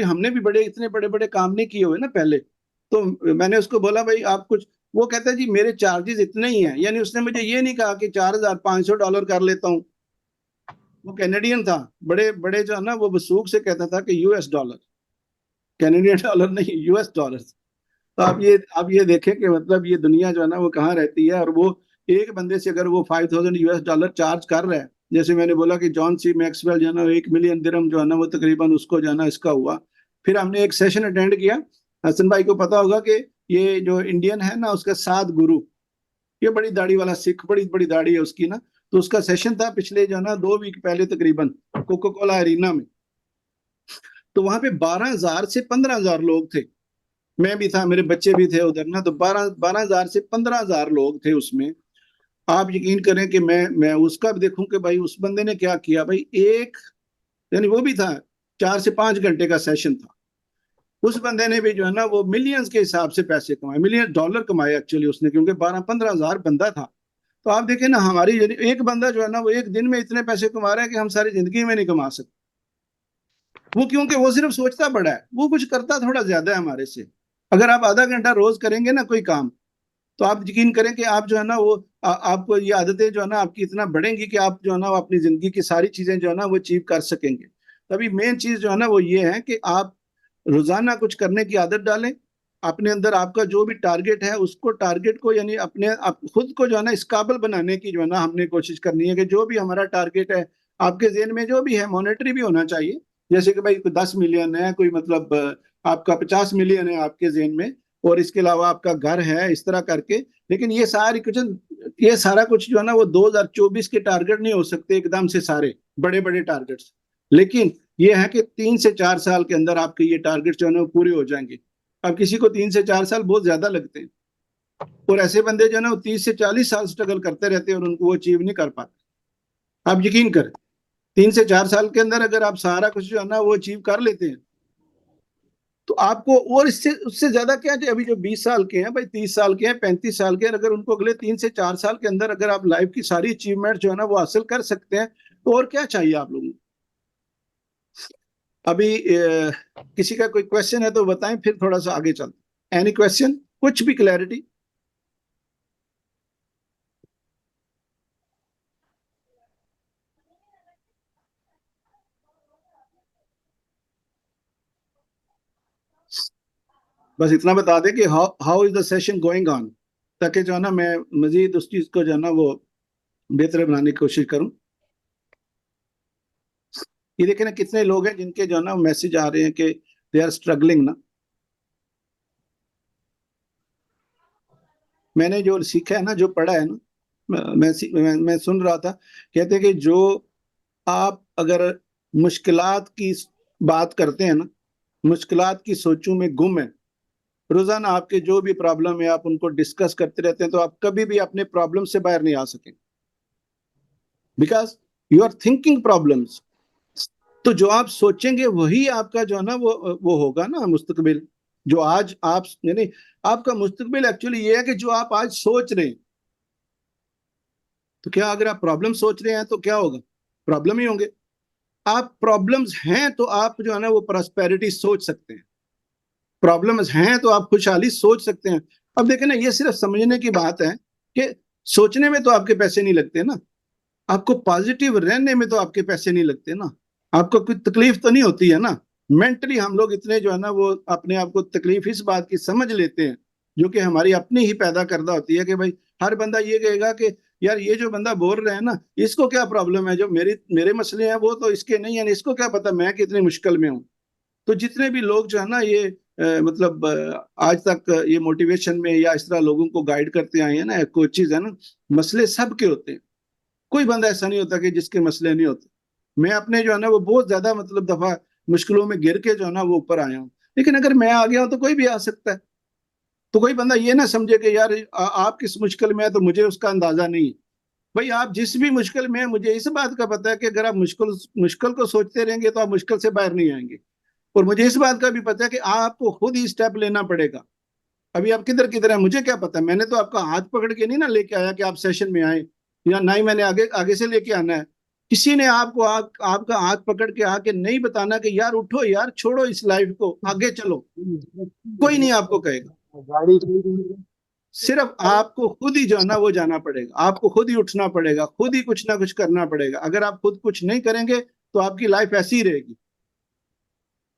हमने भी बड़े इतने बड़े बड़े काम नहीं किए हुए ना पहले। तो मैंने उसको बोला भाई आप कुछ, वो कहता है जी मेरे चार्जेस इतने ही हैं, यानी उसने मुझे ये नहीं कहा कि $4,500 कर लेता हूँ। वो कैनेडियन था, बड़े बड़े जो है ना वो वसूख से कहता था कि US डॉलर, कैनेडियन डॉलर नहीं, US डॉलर। तो आप ये देखें कि मतलब ये दुनिया जो है ना वो कहाँ रहती है। और वो एक बंदे से अगर वो $5,000 चार्ज कर रहा है, जैसे मैंने बोला कि जॉन सी मैक्सवेल जो है ना 1 मिलियन दिरहम जो है ना वो तकरीबन उसको जो है ना इसका हुआ। फिर हमने एक सेशन अटेंड किया, हसन भाई को पता होगा कि ये जो इंडियन है ना उसका सात गुरु, ये बड़ी दाढ़ी वाला सिख, बड़ी बड़ी दाढ़ी है उसकी ना। तो उसका सेशन था पिछले जो है ना 2 वीक पहले तकरीबन, कोका कोला अरीना में। तो वहां पे 12,000 से 15,000 लोग थे, मैं भी था, मेरे बच्चे भी थे उधर ना। तो 12,000 से 15,000 लोग थे उसमें। आप यकीन करें कि मैं उसका भी देखूं कि भाई उस बंदे ने क्या किया भाई। एक यानी वो भी था 4 से 5 घंटे का सेशन था। उस बंदे ने भी जो है ना वो मिलियंस के हिसाब से पैसे कमाए, मिलियन डॉलर कमाए एक्चुअली उसने, क्योंकि 12-15 हजार बंदा था। तो आप देखें ना हमारी एक बंदा जो है ना वो एक दिन में इतने पैसे कमा रहा है कि हम सारी जिंदगी में नहीं कमा सकते। वो क्योंकि वो सिर्फ सोचता बड़ा है, वो कुछ करता थोड़ा ज्यादा है हमारे से। अगर आप आधा घंटा रोज करेंगे ना कोई काम, तो आप यकीन करें कि आप जो है ना वो आपको ये आदतें जो है ना आपकी इतना बढ़ेंगी कि आप जो है ना वो अपनी जिंदगी की सारी चीजें जो है ना वो अचीव कर सकेंगे। तभी मेन चीज जो है ना वो ये है कि आप रोजाना कुछ करने की आदत डालें अपने अंदर। आपका जो भी टारगेट है उसको, टारगेट को यानी अपने आप खुद को जो है ना इस काबिल बनाने की जो है ना हमने कोशिश करनी है कि जो भी हमारा टारगेट है आपके जेहन में जो भी है, मॉनेटरी भी होना चाहिए। जैसे कि भाई कोई 10 मिलियन है, कोई मतलब आपका 50 मिलियन है आपके जेहन में, और इसके अलावा आपका घर है, इस तरह करके। लेकिन ये सारा कुछ जो है ना वो 2024 के टारगेट नहीं हो सकते एकदम से सारे बड़े बड़े टारगेट्स। लेकिन ये है कि 3 से 4 साल के अंदर आपके ये टारगेट जो है ना वो पूरे हो जाएंगे। अब किसी को 3 से 4 साल बहुत ज्यादा लगते हैं, और ऐसे बंदे जो है ना वो 30 से 40 साल स्ट्रगल करते रहते हैं और उनको वो अचीव नहीं कर पाते। आप यकीन करें 3 से 4 साल के अंदर अगर आप सारा कुछ जो है ना वो अचीव कर लेते हैं तो आपको, और इससे उससे ज्यादा क्या है। अभी जो 20 साल के हैं भाई, 30 साल के हैं, 35 साल के हैं, अगर उनको अगले 3 से 4 साल के अंदर अगर आप लाइफ की सारी अचीवमेंट जो है ना वो हासिल कर सकते हैं, तो और क्या चाहिए आप लोगों को। अभी किसी का कोई क्वेश्चन है तो बताएं, फिर थोड़ा सा आगे चलते। एनी क्वेश्चन, कुछ भी क्लैरिटी। बस इतना बता दें कि how is the session going on, ताकि जो है ना मैं मजीद उस चीज को जो है ना वो बेहतर बनाने की कोशिश करूं। ये देखें ना कितने लोग हैं जिनके जो है ना मैसेज आ रहे हैं कि दे आर स्ट्रगलिंग ना। मैंने जो सीखा है ना, जो पढ़ा है ना, मैं सुन रहा था, कहते हैं कि जो आप अगर मुश्किलात की बात करते हैं ना, मुश्किलात की सोचों में गुम है, रोजाना आपके जो भी प्रॉब्लम है आप उनको डिस्कस करते रहते हैं, तो आप कभी भी अपने प्रॉब्लम से बाहर नहीं आ सकेंगे, because you are thinking problems. तो जो आप सोचेंगे वही आपका जो है ना वो होगा ना मुस्तकबिल। जो आज आप यानी आपका मुस्तकबिल एक्चुअली ये है कि जो आप आज सोच रहे हैं। तो क्या अगर आप प्रॉब्लम सोच रहे हैं तो क्या होगा, प्रॉब्लम ही होंगे। आप प्रॉब्लम्स हैं तो आप जो है ना वो प्रॉस्पेरिटी सोच सकते हैं, प्रॉब्लम्स हैं तो आप खुशहाली सोच सकते हैं। अब देखें ना, ये सिर्फ समझने की बात है कि सोचने में तो आपके पैसे नहीं लगते ना, आपको पॉजिटिव रहने में तो आपके पैसे नहीं लगते ना, आपको कोई तकलीफ तो नहीं होती है ना। मेंटली हम लोग इतने जो है ना वो अपने आप को तकलीफ इस बात की समझ लेते हैं, जो कि हमारी अपनी ही पैदा करदा होती है कि भाई हर बंदा ये कहेगा कि यार ये जो बंदा बोल रहा है ना इसको क्या प्रॉब्लम है, जो मेरे मसले हैं वो तो इसके नहीं है, इसको क्या पता मैं कितनी मुश्किल में हूँ। तो जितने भी लोग जो है ना ये मतलब आज तक ये मोटिवेशन में या इस तरह लोगों को गाइड करते आए हैं ना, कोचेज है ना, मसले सबके होते हैं। कोई बंदा ऐसा नहीं होता कि जिसके मसले नहीं होते। मैं अपने जो है ना वो बहुत ज्यादा मतलब दफा मुश्किलों में गिर के जो है ना वो ऊपर आया हूँ, लेकिन अगर मैं आ गया हूं तो कोई भी आ सकता है। तो कोई बंदा ये ना समझे कि यार आप किस मुश्किल में है तो मुझे उसका अंदाजा नहीं है। भाई आप जिस भी मुश्किल में हैं, मुझे इस बात का पता है कि अगर आप मुश्किल मुश्किल को सोचते रहेंगे तो आप मुश्किल से बाहर नहीं आएंगे। और मुझे इस बात का भी पता है कि आपको खुद ही स्टेप लेना पड़ेगा। अभी आप किधर किधर हैं मुझे क्या पता, मैंने तो आपका हाथ पकड़ के नहीं ना लेके आया कि आप सेशन में आए, या ना ही मैंने आगे आगे से लेके आना है। किसी ने आपको आपका हाथ पकड़ के आके नहीं बताना कि यार उठो यार, छोड़ो इस लाइफ को, आगे चलो, कोई नहीं आपको कहेगा। सिर्फ आपको खुद ही जो है ना वो जाना पड़ेगा, आपको खुद ही उठना पड़ेगा, खुद ही कुछ ना कुछ करना पड़ेगा। अगर आप खुद कुछ नहीं करेंगे तो आपकी लाइफ ऐसी ही रहेगी,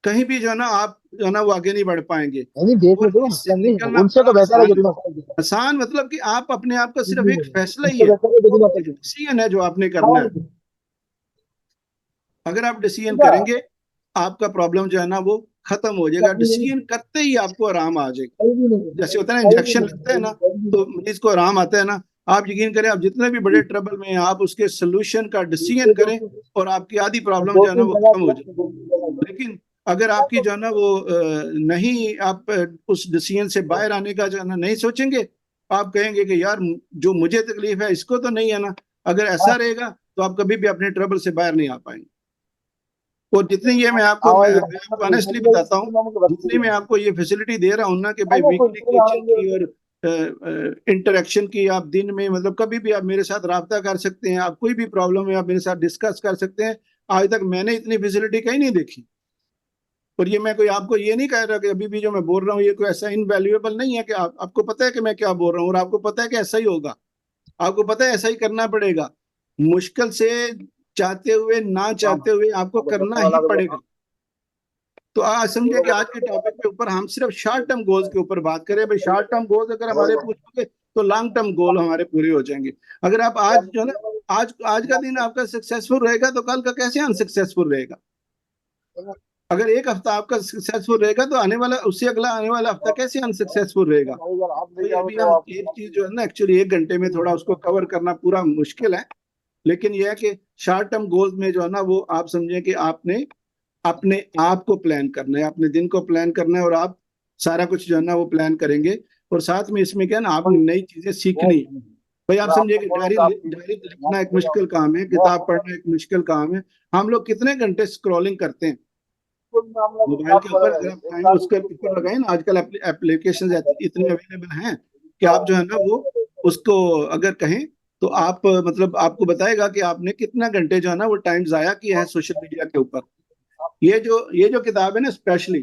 कहीं भी जो है ना आप जो है ना वो आगे नहीं बढ़ पाएंगे। नहीं देख और लो तो इससे निकलना उनसे तो बड़ा बेहतर है आसान जो है। आसान मतलब कि आप अपने आप का सिर्फ एक फैसला ही उससे है, बेहतर है जो एक डिसीजन है जो आपने करना है। अगर आप डिसीजन करेंगे आपका प्रॉब्लम जो है ना वो खत्म हो जाएगा। डिसीजन करते ही आपको आराम आ जाएगा। जैसे होता है ना इंजेक्शन लगता है ना तो मरीज को आराम आता है ना, आप यकीन करें आप जितने भी बड़े ट्रबल में हैं आप उसके सोल्यूशन का डिसीजन करें और आपकी आधी प्रॉब्लम जो है ना वो खत्म हो जाए। लेकिन अगर आपकी जो है ना वो नहीं, आप उस डिसीजन से बाहर आने का जो है ना नहीं सोचेंगे, आप कहेंगे कि यार जो मुझे तकलीफ है इसको तो नहीं है ना। अगर ऐसा रहेगा तो आप कभी भी अपने ट्रबल से बाहर नहीं आ पाएंगे। और जितनी ये मैं आपको ऑनेस्टली बताता हूँ, जितनी मैं आपको ये फैसिलिटी दे रहा हूँ ना कि भाई वीकली कोचिंग की और इंटरेक्शन की, आप दिन में मतलब कभी भी आप मेरे साथ राब्ता कर सकते हैं, आप कोई भी प्रॉब्लम है आप मेरे साथ डिस्कस कर सकते हैं। आज तक मैंने इतनी फैसिलिटी कहीं नहीं देखी। और ये मैं कोई आपको ये नहीं कह रहा कि अभी भी जो मैं बोल रहा हूँ ये कोई ऐसा इनवैल्यूएबल नहीं है कि आपको पता है कि मैं क्या बोल रहा हूँ और आपको पता है कि ऐसा ही होगा, आपको पता है ऐसा ही करना पड़ेगा। मुश्किल से चाहते हुए ना चाहते हुए आपको करना ही पड़ेगा। तो आज समझे कि आज के टॉपिक के ऊपर हम सिर्फ शॉर्ट टर्म गोल्स के ऊपर बात करें। भाई शॉर्ट टर्म गोल्स अगर हमारे पूरे होंगे तो लॉन्ग टर्म गोल हमारे पूरे हो जाएंगे। अगर आप आज जो है ना आज का दिन आपका सक्सेसफुल रहेगा तो कल का कैसे अनसक्सेसफुल रहेगा। अगर एक हफ्ता आपका सक्सेसफुल रहेगा तो आने वाला उससे अगला आने वाला हफ्ता कैसे अनसक्सेसफुल रहेगा। तो अभी हम एक चीज जो है ना एक्चुअली 1 घंटे में थोड़ा उसको कवर करना पूरा मुश्किल है। लेकिन यह है कि शॉर्ट टर्म गोल्स में जो है ना वो आप समझे कि आपने अपने आप को प्लान करना है, अपने दिन को प्लान करना है और आप सारा कुछ जो है ना वो प्लान करेंगे। और साथ में इसमें क्या ना आपने नई चीजें सीखनी है। भाई आप समझिए कि डायरी लिखना एक मुश्किल काम है, किताब पढ़ना एक मुश्किल काम है। हम लोग कितने घंटे स्क्रॉलिंग करते हैं मोबाइल के ऊपर। अगर आप टाइम उसके ऊपर लगाए ना, आजकल एप्लीकेशन इतनी अवेलेबल हैं कि आप जो है ना वो उसको अगर कहें तो आप मतलब आपको बताएगा कि आपने कितना घंटे जो है ना वो टाइम जाया किया है सोशल मीडिया के ऊपर। ये जो किताब है ना स्पेशली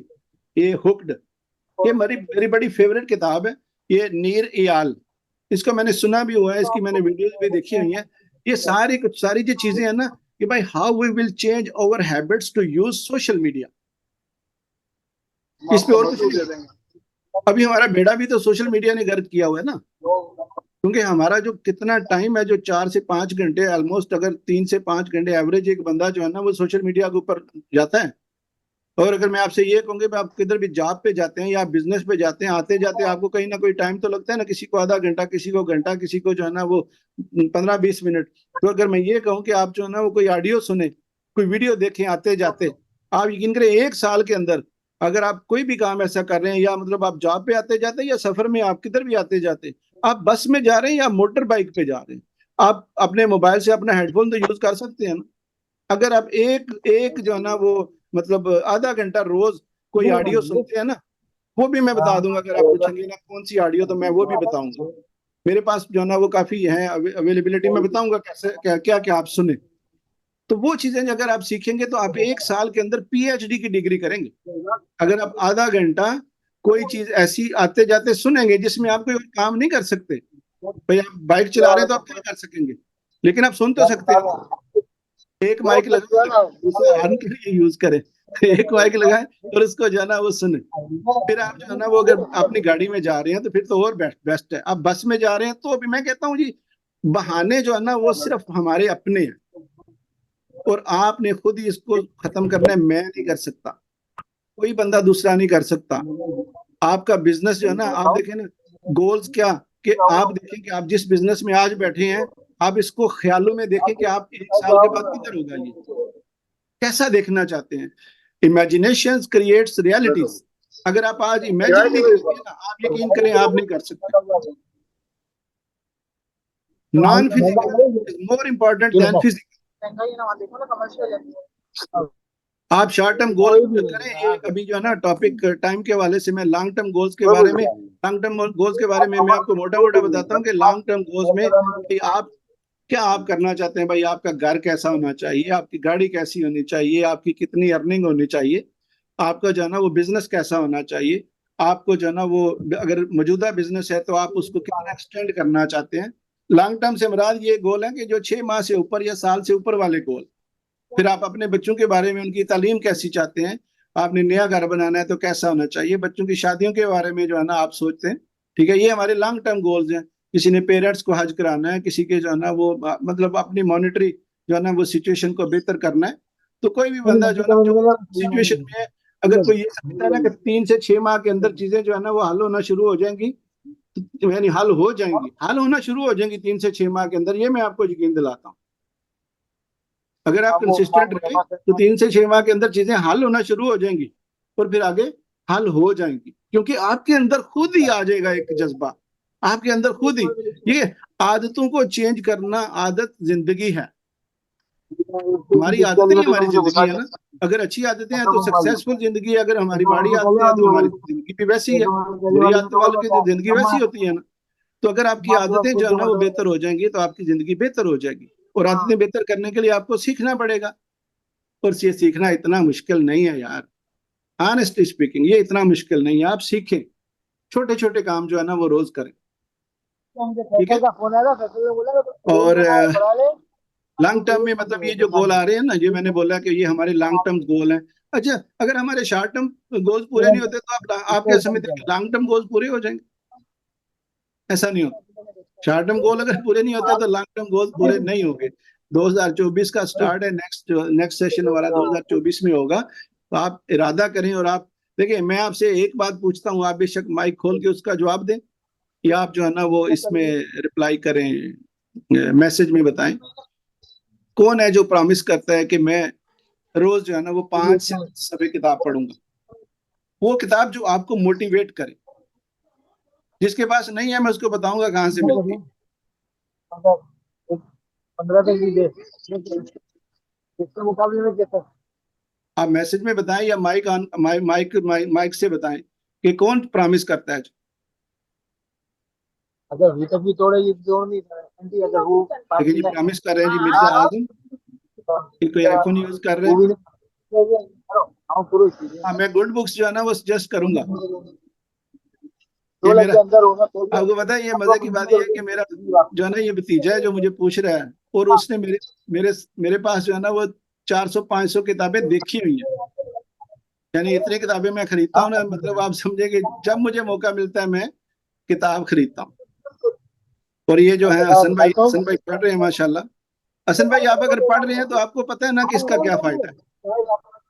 ये हुक्ड, ये मेरी मेरी बड़ी फेवरेट किताब है। ये नीर इयाल, इसको मैंने सुना भी हुआ है, इसकी मैंने वीडियोस भी देखी हुई है। ये सारी जो चीजें हैं ना कि भाई how we will change our habits to use social media, इस पे और कुछ नहीं। अभी हमारा बेड़ा भी तो सोशल मीडिया ने गर्क किया हुआ है ना, क्योंकि हमारा जो कितना टाइम है जो 4 से 5 घंटे ऑलमोस्ट, अगर 3 से 5 घंटे एवरेज एक बंदा जो है ना वो सोशल मीडिया के ऊपर जाता है। और अगर मैं आपसे ये कहूंगी आप किधर भी जॉब पे जाते हैं या बिजनेस पे जाते हैं, आते जाते आपको कहीं ना कोई टाइम तो लगता है ना, किसी को आधा घंटा, किसी को घंटा, किसी को जो है ना वो 15-20 मिनट। तो अगर मैं ये कहूँ कि आप जो है ना वो कोई ऑडियो सुने, कोई वीडियो देखें आते जाते, आप यकीन करें 1 साल के अंदर अगर आप कोई भी काम ऐसा कर रहे हैं, या मतलब आप जॉब पे आते जाते या सफर में आप किधर भी आते जाते, आप बस में जा रहे हैं या मोटर बाइक पे जा रहे हैं, आप अपने मोबाइल से अपना हेडफोन तो यूज कर सकते हैं ना। अगर आप एक एक जो है ना वो मतलब आधा घंटा रोज कोई ऑडियो सुनते हैं ना, वो भी मैं बता दूंगा। अगर आप पूछेंगे ना कौन सी ऑडियो, तो मैं वो भी बताऊंगा। मेरे पास जो है ना वो काफी है अवेलेबिलिटी, मैं बताऊंगा कैसे क्या क्या क्या आप सुने। तो वो चीजें अगर आप सीखेंगे तो आप 1 साल के अंदर पीएचडी की डिग्री करेंगे। अगर आप आधा घंटा कोई चीज ऐसी आते जाते सुनेंगे जिसमें आप कोई काम नहीं कर सकते, भाई आप बाइक चला रहे हैं तो आप क्या कर सकेंगे, लेकिन आप सुन तो सकते हैं। एक माइक लगाए उसे हॉर्न के लिए यूज करें, एक माइक लगाए और उसको जो है ना वो सुने। फिर आप जो है ना वो अगर अपनी गाड़ी में जा रहे हैं तो फिर तो और बेस्ट है। आप बस में जा रहे हैं तो भी मैं कहता हूँ जी बहाने जो है ना वो सिर्फ हमारे अपने हैं और आपने खुद ही इसको खत्म करना है। मैं नहीं कर सकता, कोई बंदा दूसरा नहीं कर सकता। आपका बिजनेस जो है ना, आप देखें ना गोल्स क्या, कि आप देखें कि आप जिस बिजनेस में आज बैठे हैं आप इसको ख्यालों में देखें कि आप 1 साल के बाद किधर होगा, ये कैसा देखना चाहते हैं। Imagination creates realities. अगर आप आज इमेजिन नहीं करेंगे ना, आप यकीन करें आप नहीं कर सकते। Non physical is more important then physical. आप शॉर्ट टर्म गोल करें, ये अभी जो है ना टॉपिक टाइम के हवाले से मैं लॉन्ग टर्म गोल्स के बारे में मैं आपको मोटा मोटा बताता हूँ कि लॉन्ग टर्म गोल्स में कि आप क्या आप करना चाहते हैं। भाई आपका घर कैसा होना चाहिए, आपकी गाड़ी कैसी होनी चाहिए, आपकी कितनी अर्निंग होनी चाहिए, आपका जो है ना वो बिजनेस कैसा होना चाहिए, आपको जो है ना वो अगर मौजूदा बिजनेस है तो आप उसको कितना एक्सटेंड करना चाहते हैं। लॉन्ग टर्म से मुराद ये गोल है कि जो 6 माह से ऊपर या साल से ऊपर वाले गोल। फिर आप अपने बच्चों के बारे में उनकी तालीम कैसी चाहते हैं, आपने नया घर बनाना है तो कैसा होना चाहिए, बच्चों की शादियों के बारे में जो है ना आप सोचते हैं। ठीक है, ये हमारे लॉन्ग टर्म गोल्स हैं। किसी ने पेरेंट्स को हज कराना है, किसी के जो है ना वो मतलब अपनी मॉनेटरी जो है ना वो सिचुएशन को बेहतर करना है। तो कोई भी बंदा जो है ना जो सिचुएशन में है, अगर कोई ये समझता है ना कि 3 से 6 माह के अंदर चीजें जो है ना वो हल होना शुरू हो जाएंगी, यानी हल होना शुरू हो जाएंगी 3 से 6 माह के अंदर, ये मैं आपको यकीन दिलाता हूँ। अगर आप कंसिस्टेंट रहे तो 3 से 6 माह के अंदर चीजें हल होना शुरू हो जाएंगी और फिर आगे हल हो जाएंगी, क्योंकि आपके अंदर खुद ही आ जाएगा एक जज्बा, आपके अंदर खुद ही। ये आदतों को चेंज करना, आदत जिंदगी है, हमारी आदतें ही हमारी जिंदगी है ना। अगर अच्छी आदतें हैं तो सक्सेसफुल जिंदगी है, अगर हमारी माड़ी आदतें हैं तो हमारी जिंदगी भी वैसी है, बुरी आदत वालों की तो जिंदगी वैसी होती है ना। तो अगर आपकी आदतें जो है ना वो बेहतर हो जाएंगी तो आपकी जिंदगी बेहतर हो जाएगी, और आदतें बेहतर करने के लिए आपको सीखना पड़ेगा। और ये सीखना इतना मुश्किल नहीं है यार, ऑनेस्टली स्पीकिंग ये इतना मुश्किल नहीं है। आप सीखें, छोटे छोटे काम जो है ना वो रोज करें, ठीक है। और लॉन्ग टर्म में मतलब ये जो गोल आ रहे हैं ना, ये मैंने बोला कि ये हमारे लॉन्ग टर्म गोल हैं। अच्छा, अगर हमारे शॉर्ट टर्म गोल्स पूरे नहीं होते तो आप क्या समझते हैं लॉन्ग टर्म गोल्स पूरे हो जाएंगे? ऐसा नहीं होता। शॉर्ट टर्म गोल अगर पूरे नहीं होते तो लॉन्ग टर्म गोल पूरे नहीं होंगे। 2024 का स्टार्ट है, नेक्स्ट सेशन हमारा 2024 में होगा। तो आप इरादा करें और आप देखिए, मैं आपसे एक बात पूछता हूँ, आप बेशक माइक खोल के उसका जवाब दें या आप जो है ना वो इसमें रिप्लाई करें, मैसेज में बताएं। कौन है जो प्रॉमिस करता है कि मैं रोज जो है ना वो 5 से 10 सफ़े किताब पढ़ूंगा, वो किताब जो आपको मोटिवेट करे। जिसके पास नहीं है मैं उसको बताऊंगा कहाँ से मिलती है। 15 तक दीजिए इसके मुकाबले में कैसा? आप मैसेज में बताएं या माइक ऑन माइक से बताएं कि कौन प्रॉमिस करता है। अगर अभी तक भी तोड़ेगी जोड़ नहीं आंटी, अगर वो देखिए जी, प्रॉमिस कर रहे हैं जी मिर्जा आजम, कोई आईफोन यूज कर रहे हैं। हाँ, मैं गुड बुक्स जो है ना वो सजेस्ट करूंगा। ये मेरा आपको पता है, ये मजे की बात ये है कि मेरा जो है ना ये भतीजा है जो मुझे पूछ रहा है, और उसने मेरे पास जो है ना वो 400-500 किताबें देखी हुई है। यानी इतनी किताबें मैं खरीदता हूँ ना, मतलब आप समझे कि जब मुझे मौका मिलता है मैं किताब खरीदता हूँ। और ये जो है हसन भाई पढ़ रहे हैं माशाल्लाह। हसन भाई आप अगर पढ़ रहे हैं तो आपको पता है ना कि इसका क्या फायदा है।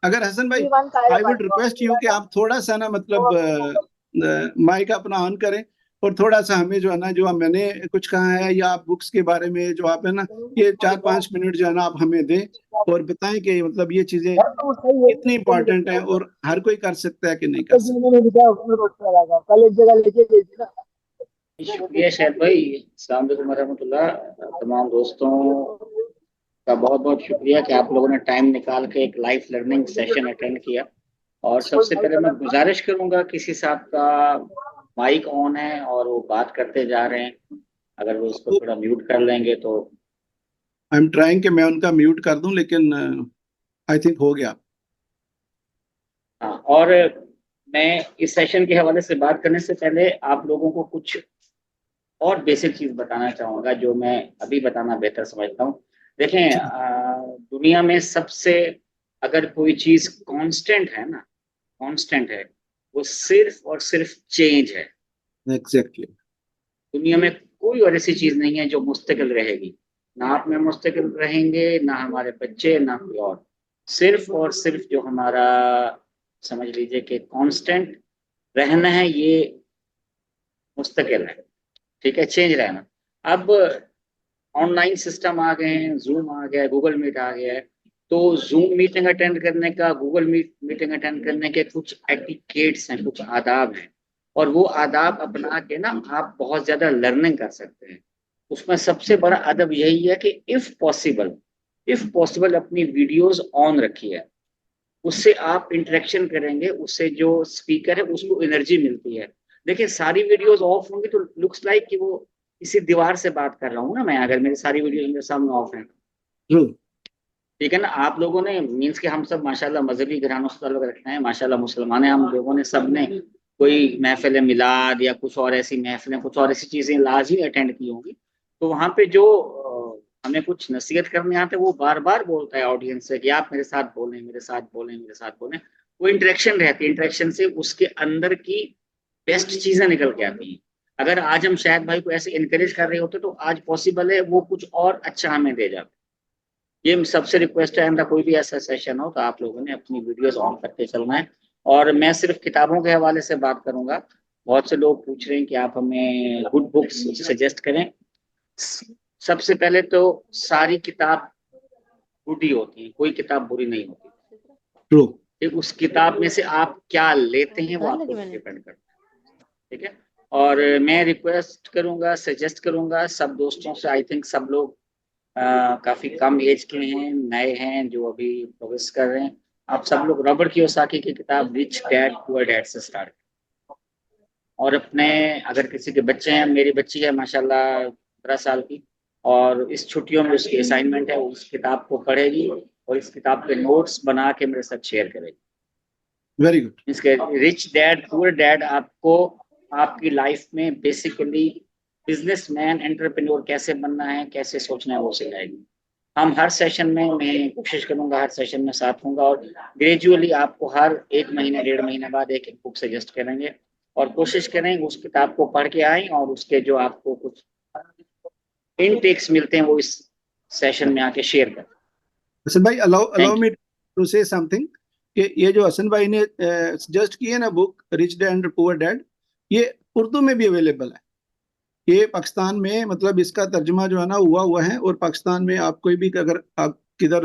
अगर हसन भाई, आई वुड रिक्वेस्ट यू कि आप थोड़ा सा ना मतलब माइक अपना ऑन करें और थोड़ा सा हमें जो है ना जो मैंने कुछ कहा है या आप बुक्स के बारे में जो आप है ना ये 4-5 मिनट जो है ना आप हमें दें और बताएं कि मतलब ये चीजें कितनी इंपॉर्टेंट है और हर कोई कर सकता है कि नहीं कर सकता। कल एक जगह लेके गई थी ना। शुक्रिया शायद भाई, अस्सलाम वालेकुम वरहमतुल्लाह। तमाम दोस्तों का बहुत बहुत शुक्रिया कि आप लोगों ने टाइम निकाल के एक लाइव लर्निंग सेशन अटेंड किया। और सबसे पहले मैं गुजारिश करूंगा, किसी साहब का माइक ऑन है और वो बात करते जा रहे हैं, अगर वो उसको थोड़ा म्यूट कर लेंगे तो। आई एम ट्राइंग कि मैं उनका म्यूट कर दूं, लेकिन आई थिंक हो गया। हाँ, और मैं इस सेशन के हवाले से बात करने से पहले आप लोगों को कुछ और बेसिक चीज बताना चाहूँगा जो मैं अभी बताना बेहतर समझता हूँ। देखें, दुनिया में सबसे अगर कोई चीज कांस्टेंट है ना, कांस्टेंट है, वो सिर्फ और सिर्फ चेंज है। एग्जैक्टली। दुनिया में कोई और ऐसी चीज नहीं है जो मुस्तकिल रहेगी, ना आप में मुस्तकिल रहेंगे, ना हमारे बच्चे, ना कोई और। सिर्फ और सिर्फ जो हमारा समझ लीजिए कि कांस्टेंट रहना है, ये मुस्तकिल है, ठीक है, चेंज रहना। अब ऑनलाइन सिस्टम आ गए हैं, जूम आ गया है, गूगल मीट आ गया है। तो जूम मीटिंग अटेंड करने का, गूगल मीटिंग अटेंड करने के कुछ एटिकेट्स हैं, कुछ आदाब हैं, और वो आदाब अपना के ना आप बहुत ज्यादा लर्निंग कर सकते हैं। उसमें सबसे बड़ा अदब यही है कि इफ पॉसिबल अपनी वीडियोस ऑन रखिए। उससे आप इंटरेक्शन करेंगे, उससे जो स्पीकर है उसको एनर्जी मिलती है। देखिए सारी वीडियोस ऑफ होंगी तो लुक्स लाइक कि वो किसी दीवार से बात कर रहा हूँ ना मैं, अगर मेरी सारी वीडियो मेरे सामने ऑफ है। ट्रू। ठीक है ना। आप लोगों ने मीन्स के हम सब माशाल्लाह मजहबी घरानों से ताल्लुक रखते हैं, माशाल्लाह मुसलमान हैं हम लोगों ने, सब ने कोई महफिल मिलाद या कुछ और ऐसी महफिलें, कुछ और ऐसी चीजें लाजमी अटेंड की होंगी। तो वहां पे जो हमें कुछ नसीहत करने आते हैं वो बार बार बोलता है ऑडियंस से कि आप मेरे साथ बोलें, मेरे साथ बोलें, मेरे साथ बोलें। वो इंटरेक्शन रहती है, इंटरेक्शन से उसके अंदर की बेस्ट चीजें निकल के आती हैं। अगर आज हम शायद भाई को ऐसे इनकरेज कर रहे होते तो आज पॉसिबल है वो कुछ और अच्छा हमें दे जाते। ये सबसे रिक्वेस्ट है, आइंदा कोई भी ऐसा सेशन हो तो आप लोगों ने अपनी वीडियोस ऑन करके चलना है। और मैं सिर्फ किताबों के हवाले से बात करूंगा। बहुत से लोग पूछ रहे हैं कि आप हमें गुड बुक्स सजेस्ट करें। सबसे पहले तो सारी किताब गुड ही होती है, कोई किताब बुरी नहीं होती। ट्रू। उस किताब में से आप क्या लेते हैं वो आपको डिपेंड करता है। ठीक है। और मैं रिक्वेस्ट करूंगा, सजेस्ट करूंगा सब दोस्तों से, आई थिंक सब लोग काफी कम एज के हैं, नए हैं जो अभी प्रोग्रेस कर रहे हैं। आप सब लोग रॉबर्ट कियोसाकी की किताब रिच डैड पुअर डैड से स्टार्ट करें। और अपने अगर किसी के बच्चे हैं, मेरी बच्ची है माशाल्लाह 15 साल की, और इस छुट्टियों में उसकी असाइनमेंट है, उस किताब को पढ़ेगी और इस किताब के नोट्स बना के मेरे साथ शेयर करेगी। Very good. इसके रिच डैड पुअर डैड आपको आपकी लाइफ में बेसिकली बिजनेसमैन एंटरप्रेन्योर कैसे बनना है, कैसे सोचना है वो सिखाएगी। हम हर सेशन में, मैं कोशिश करूंगा हर सेशन में साथ होऊंगा और ग्रेजुअली आपको हर 1 महीने 1.5 महीने बाद एक बुक सजेस्ट करेंगे और कोशिश करेंगे उस किताब को पढ़ के आए और उसके जो आपको कुछ इनटेक्स मिलते हैं वो इस सेशन में आके शेयर करें। हसन भाई, allow Thank me to say something कि ये जो हसन भाई ने सजेस्ट की है ना book rich dad and poor dad, ये उर्दू में भी अवेलेबल है। ये पाकिस्तान में मतलब इसका तर्जुमा जो है ना हुआ है, और पाकिस्तान में आप कोई भी अगर आप किधर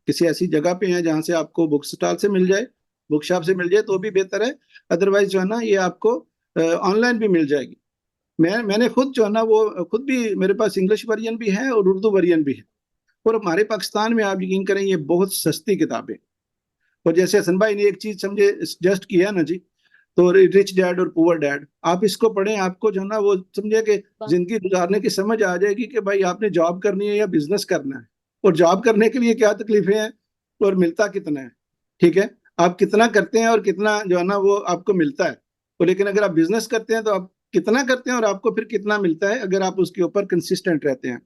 किसी ऐसी जगह पे हैं जहाँ से आपको बुक स्टॉल से मिल जाए, बुक शॉप से मिल जाए तो भी बेहतर है। अदरवाइज जो है ना ये आपको ऑनलाइन भी मिल जाएगी। मैंने खुद जो है ना वो खुद भी, मेरे पास इंग्लिश वर्जन भी है और उर्दू वर्जन भी है। और हमारे पाकिस्तान में आप यकीन करें ये बहुत सस्ती किताबें। और जैसे हसन भाई ने एक चीज समझे सजेस्ट किया ना जी, तो रिच डैड और पुअर डैड, आप इसको पढ़ें, आपको जो ना वो समझे कि जिंदगी गुजारने की समझ आ जाएगी कि भाई आपने जॉब करनी है या बिजनेस करना है, और जॉब करने के लिए क्या तकलीफें हैं और मिलता कितना है। ठीक है, आप कितना करते हैं और कितना जो है ना वो आपको मिलता है। और लेकिन अगर आप बिजनेस करते हैं तो आप कितना करते हैं और आपको फिर कितना मिलता है, अगर आप उसके ऊपर कंसिस्टेंट रहते हैं।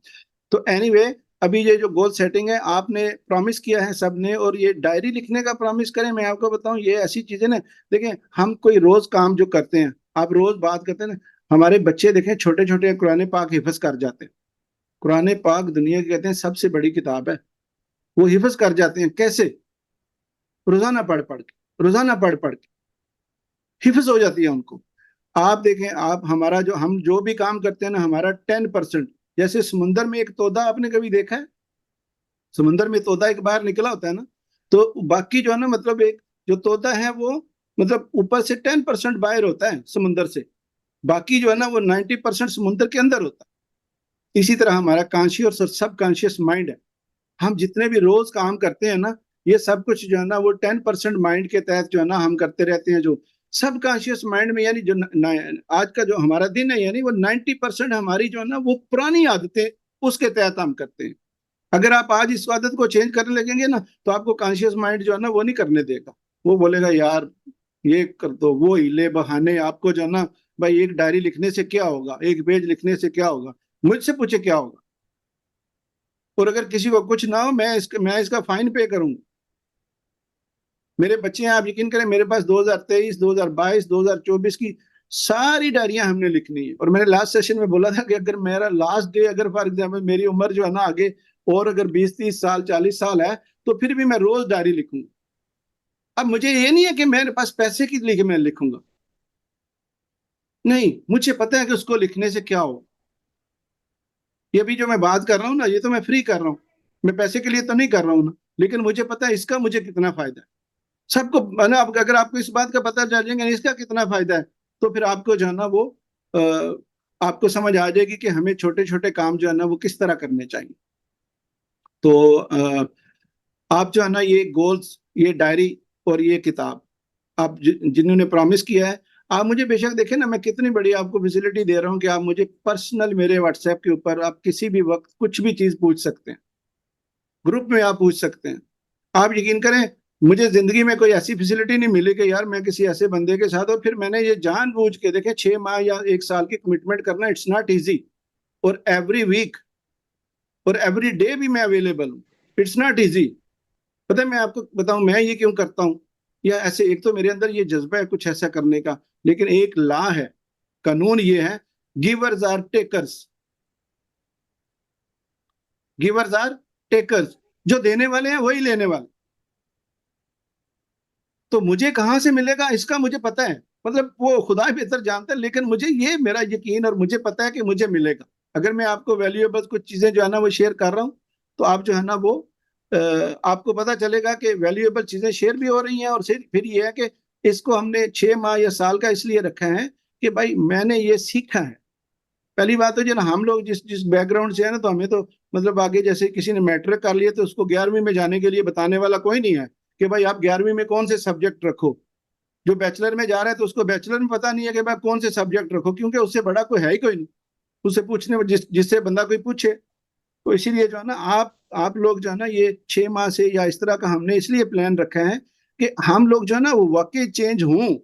तो एनीवे, अभी ये जो गोल सेटिंग है आपने प्रॉमिस किया है सबने, और ये डायरी लिखने का प्रॉमिस करें। मैं आपको बताऊं ये ऐसी चीजें ना, देखें हम कोई रोज काम जो करते हैं, आप रोज बात करते हैं ना, हमारे बच्चे देखें छोटे छोटे कुरान पाक हिफ्ज कर जाते हैं। कुरान पाक दुनिया की कहते हैं सबसे बड़ी किताब है, वो हिफ्ज कर जाते हैं। कैसे? रोजाना पढ़ पढ़ के, रोजाना पढ़ पढ़ के हिफ्ज हो जाती है उनको। आप देखें, आप हमारा जो हम जो भी काम करते हैं ना, हमारा 10%, जैसे समुंदर में एक तोता आपने कभी देखा है? समुंदर में तोता एक बाहर निकला होता है ना, तो बाकी जो है ना मतलब एक जो तोता है वो मतलब ऊपर से 10% बाहर होता है समुंदर से, बाकी जो है ना वो 90% समुंदर के अंदर होता है। इसी तरह हमारा कॉन्शियस और सब कॉन्शियस माइंड है। हम जितने भी रोज काम करते हैं ना, ये सब कुछ जो है ना वो 10% माइंड के तहत जो है ना हम करते रहते हैं। जो सब कॉन्शियस माइंड में, यानी जो आज का जो हमारा दिन है, यानी वो 90% हमारी जो है ना वो पुरानी आदतें उसके तहत हम करते हैं। अगर आप आज इस आदत को चेंज करने लगेंगे ना, तो आपको कॉन्शियस माइंड जो है ना वो नहीं करने देगा। वो बोलेगा यार ये कर दो, वो हिले बहाने, आपको जो है ना भाई एक डायरी लिखने से क्या होगा, एक पेज लिखने से क्या होगा, मुझसे पूछे क्या होगा। और अगर किसी को कुछ ना हो, मैं इसका फाइन पे करूंगा। मेरे बच्चे हैं, आप यकीन करें, मेरे पास 2023, 2022, 2024 की सारी डायरियां हमने लिखनी है। और मैंने लास्ट सेशन में बोला था कि अगर मेरा लास्ट डे, अगर फॉर एग्जाम्पल मेरी उम्र जो है ना आगे और अगर 20-30 साल 40 साल है, तो फिर भी मैं रोज डायरी लिखूंगा। अब मुझे ये नहीं है कि मेरे पास पैसे के लिए मैं लिखूंगा, नहीं, मुझे पता है कि उसको लिखने से क्या हो। ये भी जो मैं बात कर रहा हूँ ना, ये तो मैं फ्री कर रहा हूँ, मैं पैसे के लिए तो नहीं कर रहा हूँ ना, लेकिन मुझे पता है इसका मुझे कितना फायदा है। सबको ना, अगर आपको इस बात का पता चल जाएगा इसका कितना फायदा है, तो फिर आपको जो है ना वो आपको समझ आ जाएगी कि हमें छोटे छोटे काम जो है ना वो किस तरह करने चाहिए। तो आप जो है ना ये गोल्स, ये डायरी और ये किताब आप जिन्होंने प्रॉमिस किया है, आप मुझे बेशक देखें ना, मैं कितनी बड़ी आपको फैसिलिटी दे रहा हूँ कि आप मुझे पर्सनल मेरे व्हाट्सएप के ऊपर आप किसी भी वक्त कुछ भी चीज पूछ सकते हैं, ग्रुप में आप पूछ सकते हैं। आप यकीन करें, मुझे जिंदगी में कोई ऐसी फैसिलिटी नहीं मिली कि यार मैं किसी ऐसे बंदे के साथ, और फिर मैंने ये जानबूझ के देखे 6 माह या 1 साल की कमिटमेंट करना, इट्स नॉट इजी। और एवरी वीक और एवरी डे भी मैं अवेलेबल हूँ, इट्स नॉट इजी। पता है मैं आपको बताऊं मैं ये क्यों करता हूँ, या ऐसे एक तो मेरे अंदर ये जज्बा है कुछ ऐसा करने का, लेकिन एक लॉ है, कानून ये है, givers or takers, givers or takers. जो देने वाले हैं वही लेने वाले। तो मुझे कहां से मिलेगा इसका मुझे पता है, मतलब वो खुदा बेहतर जानता है, लेकिन मुझे ये मेरा यकीन और मुझे पता है कि मुझे मिलेगा। अगर मैं आपको वैल्यूएबल कुछ चीजें जो है ना वो शेयर कर रहा हूँ, तो आप जो है ना वो आपको पता चलेगा कि वैल्यूएबल चीजें शेयर भी हो रही हैं। और फिर ये है कि इसको हमने 6 माह या साल का इसलिए रखा है कि भाई मैंने ये सीखा है। पहली बात तो जो ना हम लोग जिस जिस बैकग्राउंड से है ना, तो हमें तो मतलब आगे जैसे किसी ने मैट्रिक कर लिया तो उसको 11वीं में जाने के लिए बताने वाला कोई नहीं है कि भाई आप 11वीं में कौन से सब्जेक्ट रखो। जो बैचलर में जा रहा है तो उसको बैचलर में पता नहीं है कि भाई कौन से सब्जेक्ट रखो, क्योंकि उससे बड़ा कोई है ही कोई नहीं उससे पूछने, जिससे बंदा कोई पूछे। तो इसीलिए जो है ना आप लोग जो है ना ये 6 माह से या इस तरह का हमने इसलिए प्लान रखा है कि हम लोग जो है ना वो वाकई चेंज हों।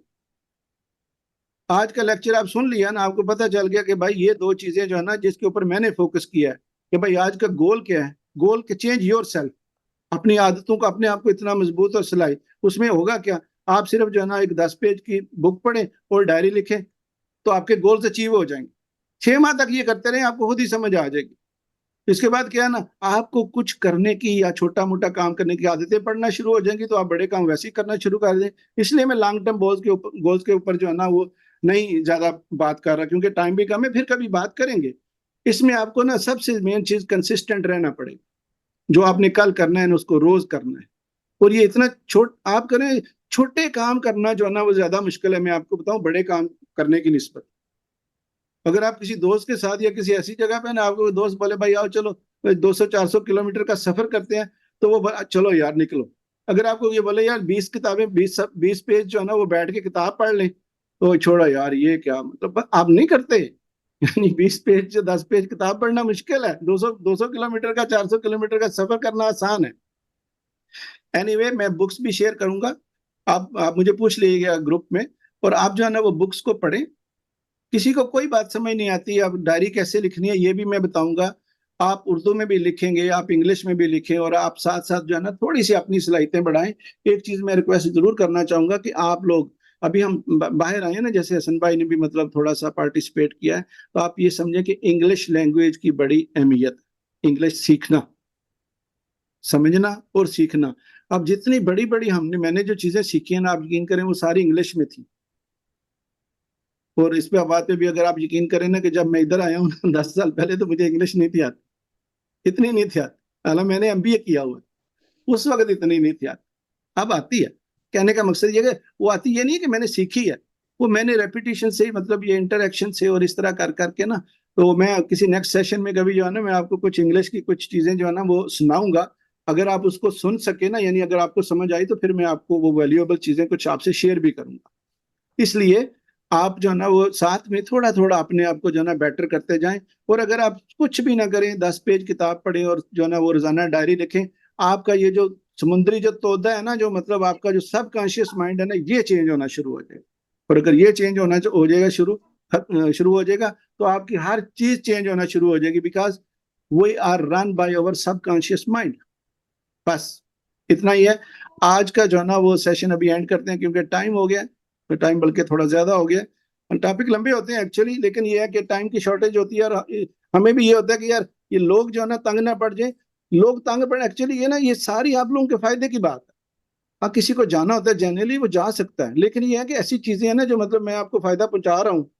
आज का लेक्चर आप सुन लिया ना, आपको पता चल गया कि भाई ये 2 चीजें जो है ना जिसके ऊपर मैंने फोकस किया है कि भाई आज का गोल क्या है। गोल के चेंज योर सेल्फ, अपनी आदतों को अपने आप को इतना मजबूत और सिलाई। उसमें होगा क्या, आप सिर्फ जो है ना एक 10 पेज की बुक पढ़ें और डायरी लिखें तो आपके गोल्स अचीव हो जाएंगे। 6 माह तक ये करते रहे, आपको खुद ही समझ आ जाएगी। इसके बाद क्या है ना, आपको कुछ करने की या छोटा मोटा काम करने की आदतें पड़ना शुरू हो जाएंगी, तो आप बड़े काम वैसे ही करना शुरू कर दें। इसलिए मैं लॉन्ग टर्म गोल्स के ऊपर जो है ना वो नहीं ज्यादा बात कर रहा, क्योंकि टाइम भी कम है, फिर कभी बात करेंगे। इसमें आपको ना सबसे मेन चीज कंसिस्टेंट रहना पड़ेगा। जो आपने कल करना है ना उसको रोज करना है। और ये इतना आप करें, छोटे काम करना जो है ना वो ज्यादा मुश्किल है, मैं आपको बताऊं, बड़े काम करने की निस्बत। अगर आप किसी दोस्त के साथ या किसी ऐसी जगह पे ना आपको दोस्त बोले भाई आओ चलो 200-400 किलोमीटर का सफर करते हैं, तो वो चलो यार निकलो। अगर आपको ये बोले यार 20 किताबें 20 पेज जो है ना वो बैठ के किताब पढ़ लें, तो छोड़ो यार ये क्या, मतलब आप नहीं करते। यानी 20 पेज 10 पेज किताब पढ़ना मुश्किल है, 200 किलोमीटर का 400 किलोमीटर का सफर करना आसान है। एनीवे मैं बुक्स भी शेयर करूंगा, आप मुझे पूछ लीजिएगा ग्रुप में, और आप जो है ना वो बुक्स को पढ़ें। किसी को कोई बात समझ नहीं आती, अब डायरी कैसे लिखनी है ये भी मैं बताऊंगा। आप उर्दू में भी लिखेंगे, आप इंग्लिश में भी लिखें, और आप साथ साथ जो है ना थोड़ी सी अपनी सलाहियतें बढ़ाएं। एक चीज मैं रिक्वेस्ट जरूर करना चाहूंगा कि आप लोग, अभी हम बाहर आए हैं ना, जैसे हसन भाई ने भी मतलब थोड़ा सा पार्टिसिपेट किया है, तो आप ये समझें कि इंग्लिश लैंग्वेज की बड़ी अहमियत, इंग्लिश सीखना, समझना और सीखना। अब जितनी बड़ी बड़ी मैंने जो चीजें सीखी है ना, आप यकीन करें वो सारी इंग्लिश में थी। और इस पे बात पे भी अगर आप यकीन करें ना कि जब मैं इधर आया हूँ 10 साल पहले, तो मुझे इंग्लिश नहीं थी आती, इतनी नहीं थी आती। हालांकि मैंने एमबीए किया हुआ, उस वक्त इतनी नहीं थी आती, अब आती है। कहने का मकसद ये कि वो आती ये नहीं है कि मैंने सीखी है, वो मैंने रेपिटेशन से, मतलब ये इंटरेक्शन से और इस तरह कर करके ना। तो मैं किसी नेक्स्ट सेशन में कभी जो है ना मैं आपको कुछ इंग्लिश की कुछ चीजें जो है ना वो सुनाऊंगा। अगर आप उसको सुन सके ना, यानी अगर आपको समझ आई, तो फिर मैं आपको वो वैल्यूएबल चीजें कुछ आपसे शेयर भी करूंगा। इसलिए आप जो है ना वो साथ में थोड़ा थोड़ा अपने आप को जो है ना बेटर करते जाएं। और अगर आप कुछ भी ना करें, 10 पेज किताब पढ़ें और जो है ना वो रोजाना डायरी लिखें, आपका ये जो समुद्री जो तोदा है ना, जो मतलब आपका जो सबकॉन्शियस माइंड है ना, ये चेंज होना शुरू हो जाएगा। और अगर ये चेंज होना हो जाएगा शुरू हो जाएगा, तो आपकी हर चीज चेंज होना शुरू हो जाएगी, because we are run by our subconscious mind. बस इतना ही है। आज का जो है ना वो सेशन अभी एंड करते हैं, क्योंकि टाइम हो गया, तो टाइम बल्कि थोड़ा ज्यादा हो गया। टॉपिक लंबे होते हैं एक्चुअली, लेकिन ये है कि टाइम की शॉर्टेज होती है। और हमें भी ये होता है कि यार ये लोग जो है ना तंग ना पड़ जाए। लोग तंग पड़े एक्चुअली ये ना, ये सारी आप लोगों के फायदे की बात है। हाँ, किसी को जाना होता है जनरली वो जा सकता है, लेकिन ये है कि ऐसी चीजें हैं ना जो मतलब मैं आपको फायदा पहुंचा रहा हूँ,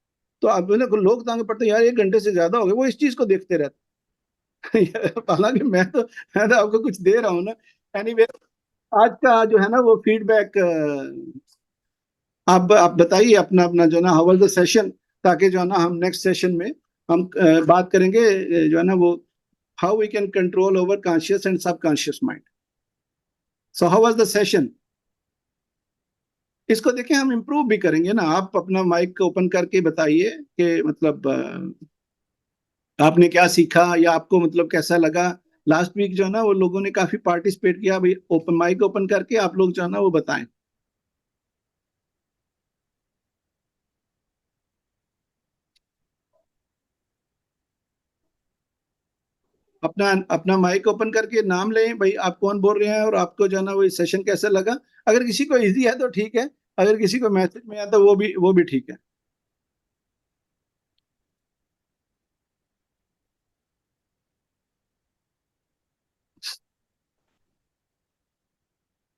तो आप लोग तंग पड़ते हैं यार 1 घंटे से ज्यादा हो गए, वो इस चीज को देखते रहते हैं। हालांकि मैं तो आपको कुछ दे रहा हूँ ना। एनीवे आज का जो है ना वो फीडबैक, आप बताइए अपना अपना जो ना हाउ वाज द सेशन, ताकि जो है ना हम नेक्स्ट सेशन में हम बात करेंगे जो है ना वो how we can control over conscious and subconscious mind. So how was the session? इसको देखें, हम इम्प्रूव भी करेंगे ना। आप अपना माइक ओपन करके बताइए कि मतलब आपने क्या सीखा या आपको मतलब कैसा लगा। लास्ट वीक जो है ना वो लोगों ने काफी पार्टिसिपेट किया। भाई ओपन माइक ओपन करके आप लोग जो है ना वो बताएं। अपना अपना माइक ओपन करके नाम लें भाई, आप कौन बोल रहे हैं और आपको जो है ना वो सेशन कैसा लगा। अगर किसी को इजी है तो ठीक है, अगर किसी को मैसेज में है तो वो भी ठीक है।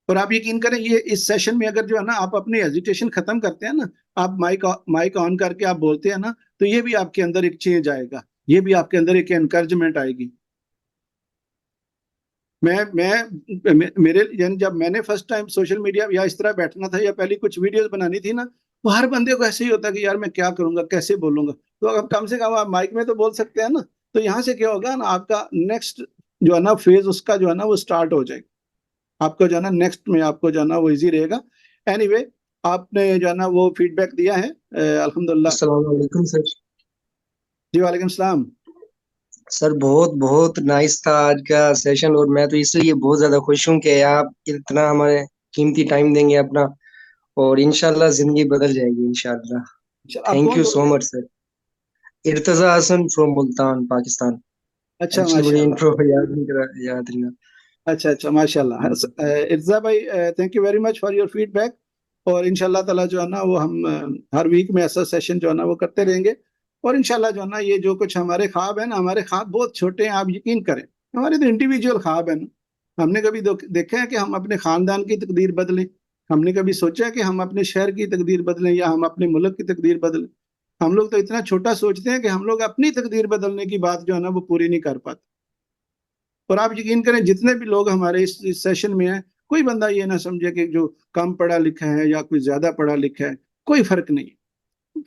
और आप यकीन करें, ये इस सेशन में अगर जो है ना आप अपनी हेजिटेशन खत्म करते हैं ना, आप माइक ऑन करके आप बोलते हैं ना, तो ये भी आपके अंदर एक चेंज आएगा, ये भी आपके अंदर एक एनकरेजमेंट आएगी। मेरे यानी जब मैंने फर्स्ट टाइम सोशल मीडिया या इस तरह बैठना था या पहली कुछ वीडियोस बनानी थी ना, तो हर बंदे को ऐसे ही होता कि यार मैं क्या करूंगा, कैसे बोलूंगा। तो अब कम से कम आप माइक में तो बोल सकते हैं ना। तो यहाँ से क्या होगा ना, आपका नेक्स्ट जो है ना फेज उसका जो है ना वो स्टार्ट हो जाएगा। आपको जो है ना नेक्स्ट में आपको जो है ना वो इजी रहेगा। एनीवे, आपने जो है ना वो फीडबैक दिया है, अल्हम्दुलिल्लाह। अस्सलाम वालेकुम सर। जी वालेकुम सलाम। सर बहुत बहुत नाइस था आज का सेशन, और मैं तो इसलिए बहुत ज्यादा खुश हूँ कि आप इतना हमारे कीमती टाइम देंगे अपना, और इंशाल्लाह जिंदगी बदल जाएगी इंशाल्लाह। अच्छा, आप थैंक कौन यू बोल सो रहे हैं? Much sir. Irtaza Hasan from Multan Pakistan. अच्छा, एक्चुअली मुझे माशाल्लाह। इंट्रो याद नहीं। अच्छा अच्छा, माशाल्लाह। इर्जा भाई, thank you very much for your feedback. और इंशाल्लाह ताला जो है ना वो हम हर वीक में ऐसा सेशन जो है ना वो करते रहेंगे। और इंशाल्लाह जो है ना ये जो कुछ हमारे ख्वाब है ना, हमारे ख्वाब बहुत छोटे हैं, आप यकीन करें। हमारे तो इंडिविजुअल ख्वाब है ना। हमने कभी देखा है कि हम अपने खानदान की तकदीर बदलें? हमने कभी सोचा है कि हम अपने शहर की तकदीर बदलें या हम अपने मुल्क की तकदीर बदलें? हम लोग तो इतना छोटा सोचते हैं कि हम लोग अपनी तकदीर बदलने की बात जो है ना वो पूरी नहीं कर पाते। और आप यकीन करें, जितने भी लोग हमारे इस सेशन में हैं, कोई बंदा ये ना समझे कि जो कम पढ़ा लिखा है या कोई ज्यादा पढ़ा लिखा है। कोई फर्क नहीं।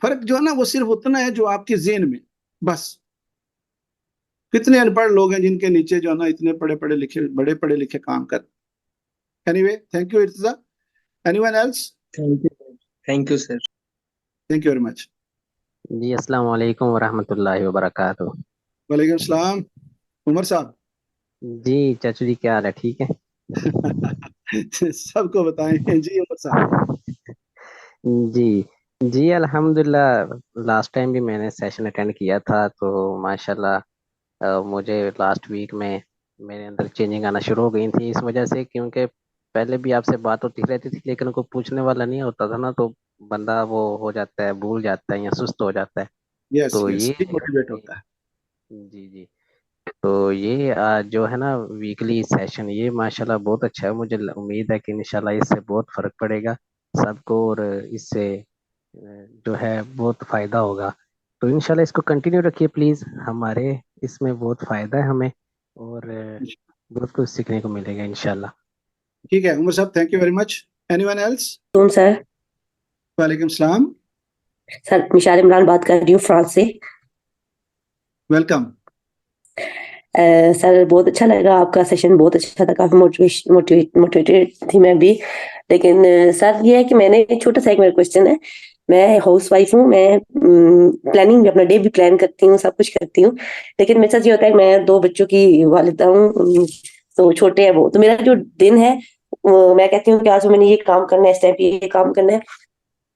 फर्क जो है ना वो सिर्फ उतना है जो आपके जेहन में, बस। कितने अनपढ़ लोग हैं जिनके नीचे जो है ना इतने बड़े पढ़े लिखे काम कर। Anyway, thank you Irtiza. Anyone else? Thank you sir. Thank you very much. जी अस्सलाम वालेकुम वरहमतुल्लाहि वबरकातुह। वालेकुम सलाम। उमर साहब। जी चाचू जी, क्या हाल है? ठीक है। सबको बताएं जी उमर साहब। जी जी अल्हम्दुलिल्लाह। लास्ट टाइम भी मैंने सेशन अटेंड किया था, तो माशाल्लाह मुझे लास्ट वीक में मेरे अंदर चेंजिंग आना शुरू हो गई थी, इस वजह से क्योंकि पहले भी आपसे बात होती रहती थी लेकिन कोई पूछने वाला नहीं होता था ना, तो बंदा वो हो जाता है, भूल जाता है या सुस्त हो जाता है। यस तो यस, ये डिमोटिवेट होता है। जी जी, तो ये जो है ना वीकली सेशन, ये माशाल्लाह बहुत अच्छा है। मुझे उम्मीद है कि इंशाल्लाह इससे बहुत फर्क पड़ेगा सबको, और इससे जो है बहुत फायदा होगा। तो इंशाल्लाह इसको कंटिन्यू रखिए प्लीज, हमारे इसमें बहुत फायदा है हमें, और बहुत कुछ सीखने को मिलेगा इंशाल्लाह। ठीक है उमर साहब, thank you very much. Anyone else? Sir. वालेकुम सलाम। सर मिशाल इमरान बात कर रही हूँ फ्रांस से। वेलकम। सर बहुत अच्छा लगा, आपका सेशन बहुत अच्छा था, काफी मोटिवेटेड थी मैं भी। लेकिन सर ये है कि मैंने एक छोटा सा एक मेरा क्वेश्चन है। मैं हाउस वाइफ हूँ, मैं प्लानिंग भी अपना डे भी प्लान करती हूँ, सब कुछ करती हूँ। लेकिन मेरे साथ ये होता है कि मैं 2 बच्चों की वालिदा हूँ, तो छोटे हैं वो, तो मेरा जो दिन है मैं कहती हूँ कि आज मैंने ये काम करना है, इस टाइम पे ये काम करना है।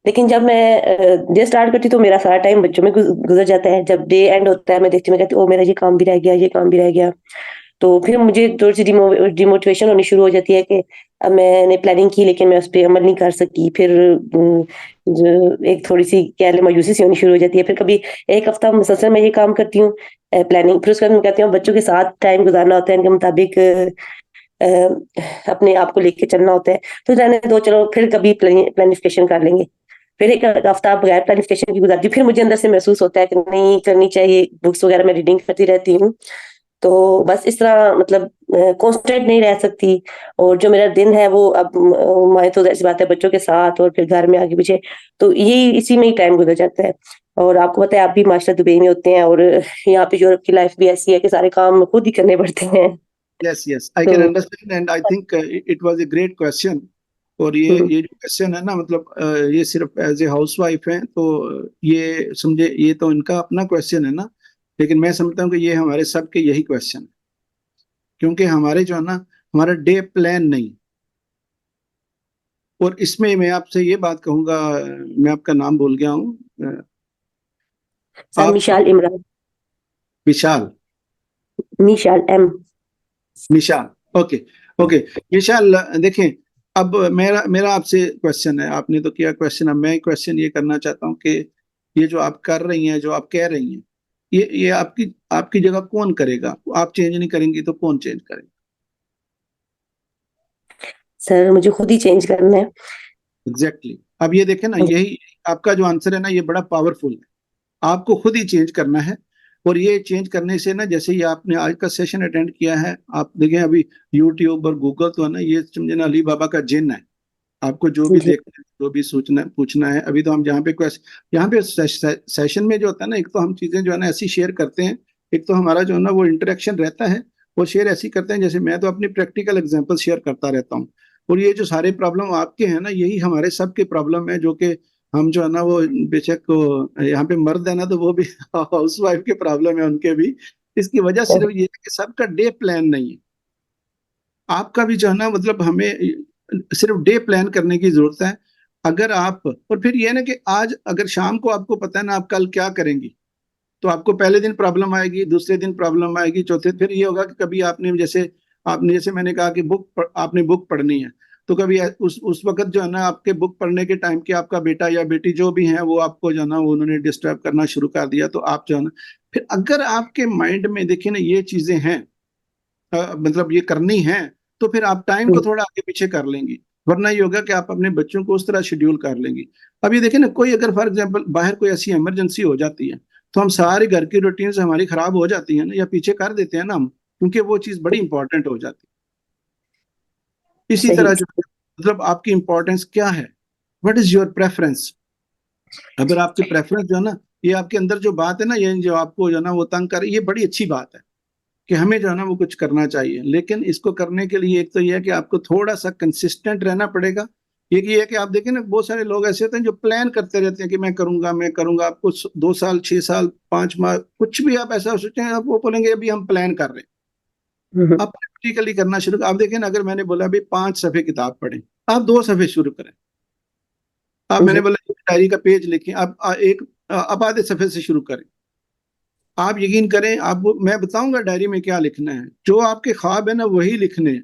लेकिन जब मैं डे स्टार्ट करती हूँ तो मेरा सारा टाइम बच्चों में गुजर जाता है। जब डे एंड होता है मैं देखती हूँ, मैं कहती हूँ ओ मेरा ये काम भी रह गया, ये काम भी रह गया। तो फिर मुझे थोड़ी सी डिमोटिवेशन होनी शुरू हो जाती है कि अब मैंने प्लानिंग की लेकिन मैं उस पर अमल नहीं कर सकी। फिर जो एक थोड़ी सी कह ले मायूसी सी होनी शुरू हो जाती है। फिर कभी एक हफ्ता मुसलसल मैं ये काम करती हूँ प्लानिंग, फिर उसके बाद मैं कहती हूँ बच्चों के साथ टाइम गुजारना होता है, इनके मुताबिक अपने आप को लेके चलना होता है। तो रहने दो, चलो फिर कभी प्लानिफिकेशन कर लेंगे। फिर एक हफ्ता बगैर प्लानिफिकेशन की गुजारती, फिर मुझे अंदर से महसूस होता है कि नहीं करनी चाहिए, बुक्स वगैरह मैं रीडिंग करती रहती हूँ। तो बस इस तरह मतलब कांस्टेंट नहीं रह सकती, और जो मेरा दिन है वो अब मैं तो ऐसी बात है बच्चों के साथ और फिर घर में आगे पीछे, तो ये इसी में ही टाइम गुजर जाता है। और आपको पता है आप भी माशाल्लाह दुबई में होते हैं, और यहाँ पे यूरोप की लाइफ भी ऐसी है कि सारे काम खुद ही करने पड़ते हैं। yes, I can understand and I think it was a great question. और ये जो क्वेश्चन है ना, मतलब ये सिर्फ एज ए हाउसवाइफ है तो ये समझे, ये तो इनका अपना क्वेश्चन है ना, लेकिन मैं समझता हूँ कि ये हमारे सबके यही क्वेश्चन है, क्योंकि हमारे जो है ना, हमारा डे प्लान नहीं। और इसमें मैं आपसे ये बात कहूंगा, मैं आपका नाम भूल गया हूँ, सर मिशाल इमरान। विशाल, मिशाल एम। मिशाल, ओके ओके विशाल, देखें अब मेरा मेरा आपसे क्वेश्चन है, आपने तो किया क्वेश्चन, अब मैं क्वेश्चन ये करना चाहता हूँ कि ये जो आप कर रही हैं, जो आप कह रही हैं, ये आपकी आपकी जगह कौन करेगा? आप चेंज नहीं करेंगी तो कौन चेंज करेगा? सर मुझे खुद ही चेंज करना है। एग्जैक्टली। अब ये देखें ना, यही आपका जो आंसर है ना, ये बड़ा पावरफुल है। आपको खुद ही चेंज करना है, और ये चेंज करने से ना, जैसे ही आपने आज का सेशन अटेंड किया है, आप देखें अभी यूट्यूब और गूगल तो है ना, ये समझे ना अली बाबा का जिन है। आपको जो भी देखना है, जो भी सोचना पूछना है, अभी तो हम जहाँ पे सेशन में जो होता है ना, एक तो हम चीजें जो है ना ऐसी शेयर करते हैं, एक तो हमारा जो है ना वो इंटरेक्शन रहता है, वो शेयर ऐसी करते हैं, जैसे मैं तो अपनी प्रैक्टिकल एग्जांपल शेयर करता रहता हूँ। और ये जो सारे प्रॉब्लम आपके हैं ना, यही हमारे सबके प्रॉब्लम है, जो कि हम जो है ना वो बेशक यहाँ पे मर्द है ना, तो वो भी हाउस वाइफ के प्रॉब्लम है उनके भी। इसकी वजह सिर्फ ये है कि सबका डे प्लान नहीं है। आपका भी जो है ना, मतलब हमें सिर्फ डे प्लान करने की जरूरत है। अगर आप, और फिर ये ना कि आज अगर शाम को आपको पता है ना आप कल क्या करेंगी, तो आपको पहले दिन प्रॉब्लम आएगी, दूसरे दिन प्रॉब्लम आएगी, चौथे फिर ये होगा कि कभी जैसे मैंने कहा कि आपने बुक पढ़नी है, तो कभी उस वक्त जो है ना, आपके बुक पढ़ने के टाइम के आपका बेटा या बेटी जो भी है वो आपको जो है ना, उन्होंने डिस्टर्ब करना शुरू कर दिया, तो आप जो है ना, फिर अगर आपके माइंड में देखिए ना ये चीजें हैं, मतलब ये करनी है, तो फिर आप टाइम को थोड़ा आगे पीछे कर लेंगी, वरना ये होगा कि आप अपने बच्चों को उस तरह शेड्यूल कर लेंगी। अब ये देखिए ना, कोई अगर फॉर एग्जांपल बाहर कोई ऐसी इमरजेंसी हो जाती है, तो हम सारी घर की रूटीन से हमारी खराब हो जाती है ना, या पीछे कर देते हैं ना हम, क्योंकि वो चीज बड़ी इंपॉर्टेंट हो जाती है। इसी तरह जो मतलब आपकी इंपॉर्टेंस क्या है, व्हाट इज योर प्रेफरेंस? अगर आपकी प्रेफरेंस जो है ना, ये आपके अंदर जो बात है ना, ये जो आपको जो है ना वो तंग कर, ये बड़ी अच्छी बात है कि हमें जो है ना वो कुछ करना चाहिए, लेकिन इसको करने के लिए एक तो ये है कि आपको थोड़ा सा कंसिस्टेंट रहना पड़ेगा। एक ये है कि आप देखें ना, बहुत सारे लोग ऐसे होते हैं जो प्लान करते रहते हैं कि मैं करूंगा। आपको 2 साल, 6 साल, 5 माह, कुछ भी आप ऐसा सोचें, आप वो बोलेंगे अभी हम प्लान कर रहे हैं। आप प्रैक्टिकली करना शुरू, आप देखें ना, अगर मैंने बोला अभी 5 सफ़े किताब पढ़ें, आप 2 सफ़े शुरू करें। आप मैंने बोला डायरी का पेज लिखें, आप आधे सफ़े से शुरू करें। आप यकीन करें, आपको मैं बताऊंगा डायरी में क्या लिखना है, जो आपके ख्वाब है ना वही लिखने हैं,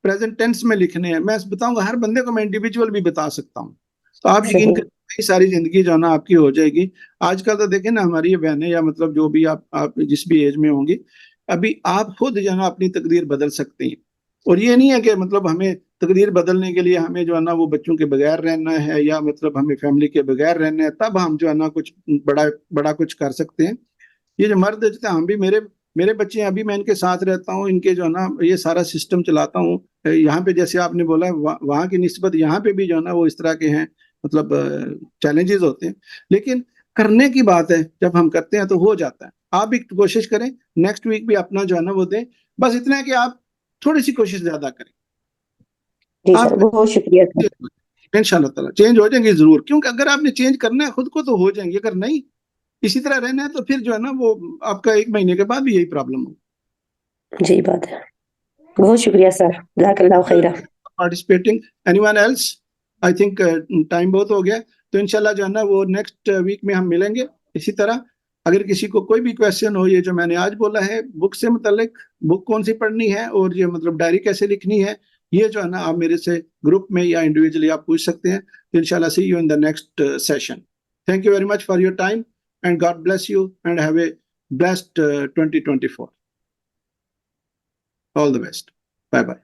प्रेजेंट टेंस में लिखने हैं। मैं बताऊंगा, हर बंदे को मैं इंडिविजुअल भी बता सकता हूँ, तो आप यकीन करें सारी जिंदगी जो है ना आपकी हो जाएगी। आजकल तो देखें ना, हमारी ये बहनें या मतलब जो भी आप जिस भी एज में होंगी, अभी आप खुद जो है ना अपनी तकदीर बदल सकते हैं। और ये नहीं है कि मतलब हमें तकदीर बदलने के लिए हमें जो है ना वो बच्चों के बगैर रहना है, या मतलब हमें फैमिली के बगैर रहना है, तब हम जो है ना कुछ बड़ा कुछ कर सकते हैं। ये जो मर्द होते हैं, हम भी, मेरे बच्चे अभी मैं इनके साथ रहता हूँ, इनके जो है ना ये सारा सिस्टम चलाता हूँ। यहाँ पे जैसे आपने बोला, वहाँ की निस्बत यहाँ पे भी जो है ना वो इस तरह के हैं, मतलब चैलेंजेस होते हैं, लेकिन करने की बात है, जब हम करते हैं तो हो जाता है। आप भी कोशिश करें, नेक्स्ट वीक भी अपना जो है ना वो दें, बस इतना है कि आप थोड़ी सी कोशिश ज्यादा करें। जी सर, बहुत शुक्रिया सर। इंशाल्लाह ताला चेंज हो जाएंगे जरूर, क्योंकि अगर आपने चेंज करना है खुद को तो हो जाएंगे, अगर नहीं इसी तरह रहना है तो फिर जो है ना वो आपका 1 महीने के बाद भी यही प्रॉब्लम हो। जी बात है, बहुत शुक्रिया सर, जज़ाकल्लाह खैरा। Participating, anyone else? I think time बहुत हो गया, तो इंशाल्लाह जो है ना वो नेक्स्ट वीक में हम मिलेंगे इसी तरह। अगर किसी को कोई भी क्वेश्चन हो, ये जो मैंने आज बोला है बुक से मुतालिक, बुक कौन सी पढ़नी है और ये मतलब डायरी कैसे लिखनी है, ये जो है ना आप मेरे से ग्रुप में या इंडिविजुअली आप पूछ सकते हैं। तो इंशाल्लाह see you in the next session. Thank you very much for your time and God bless you and have a blessed 2024. All the best. Bye bye.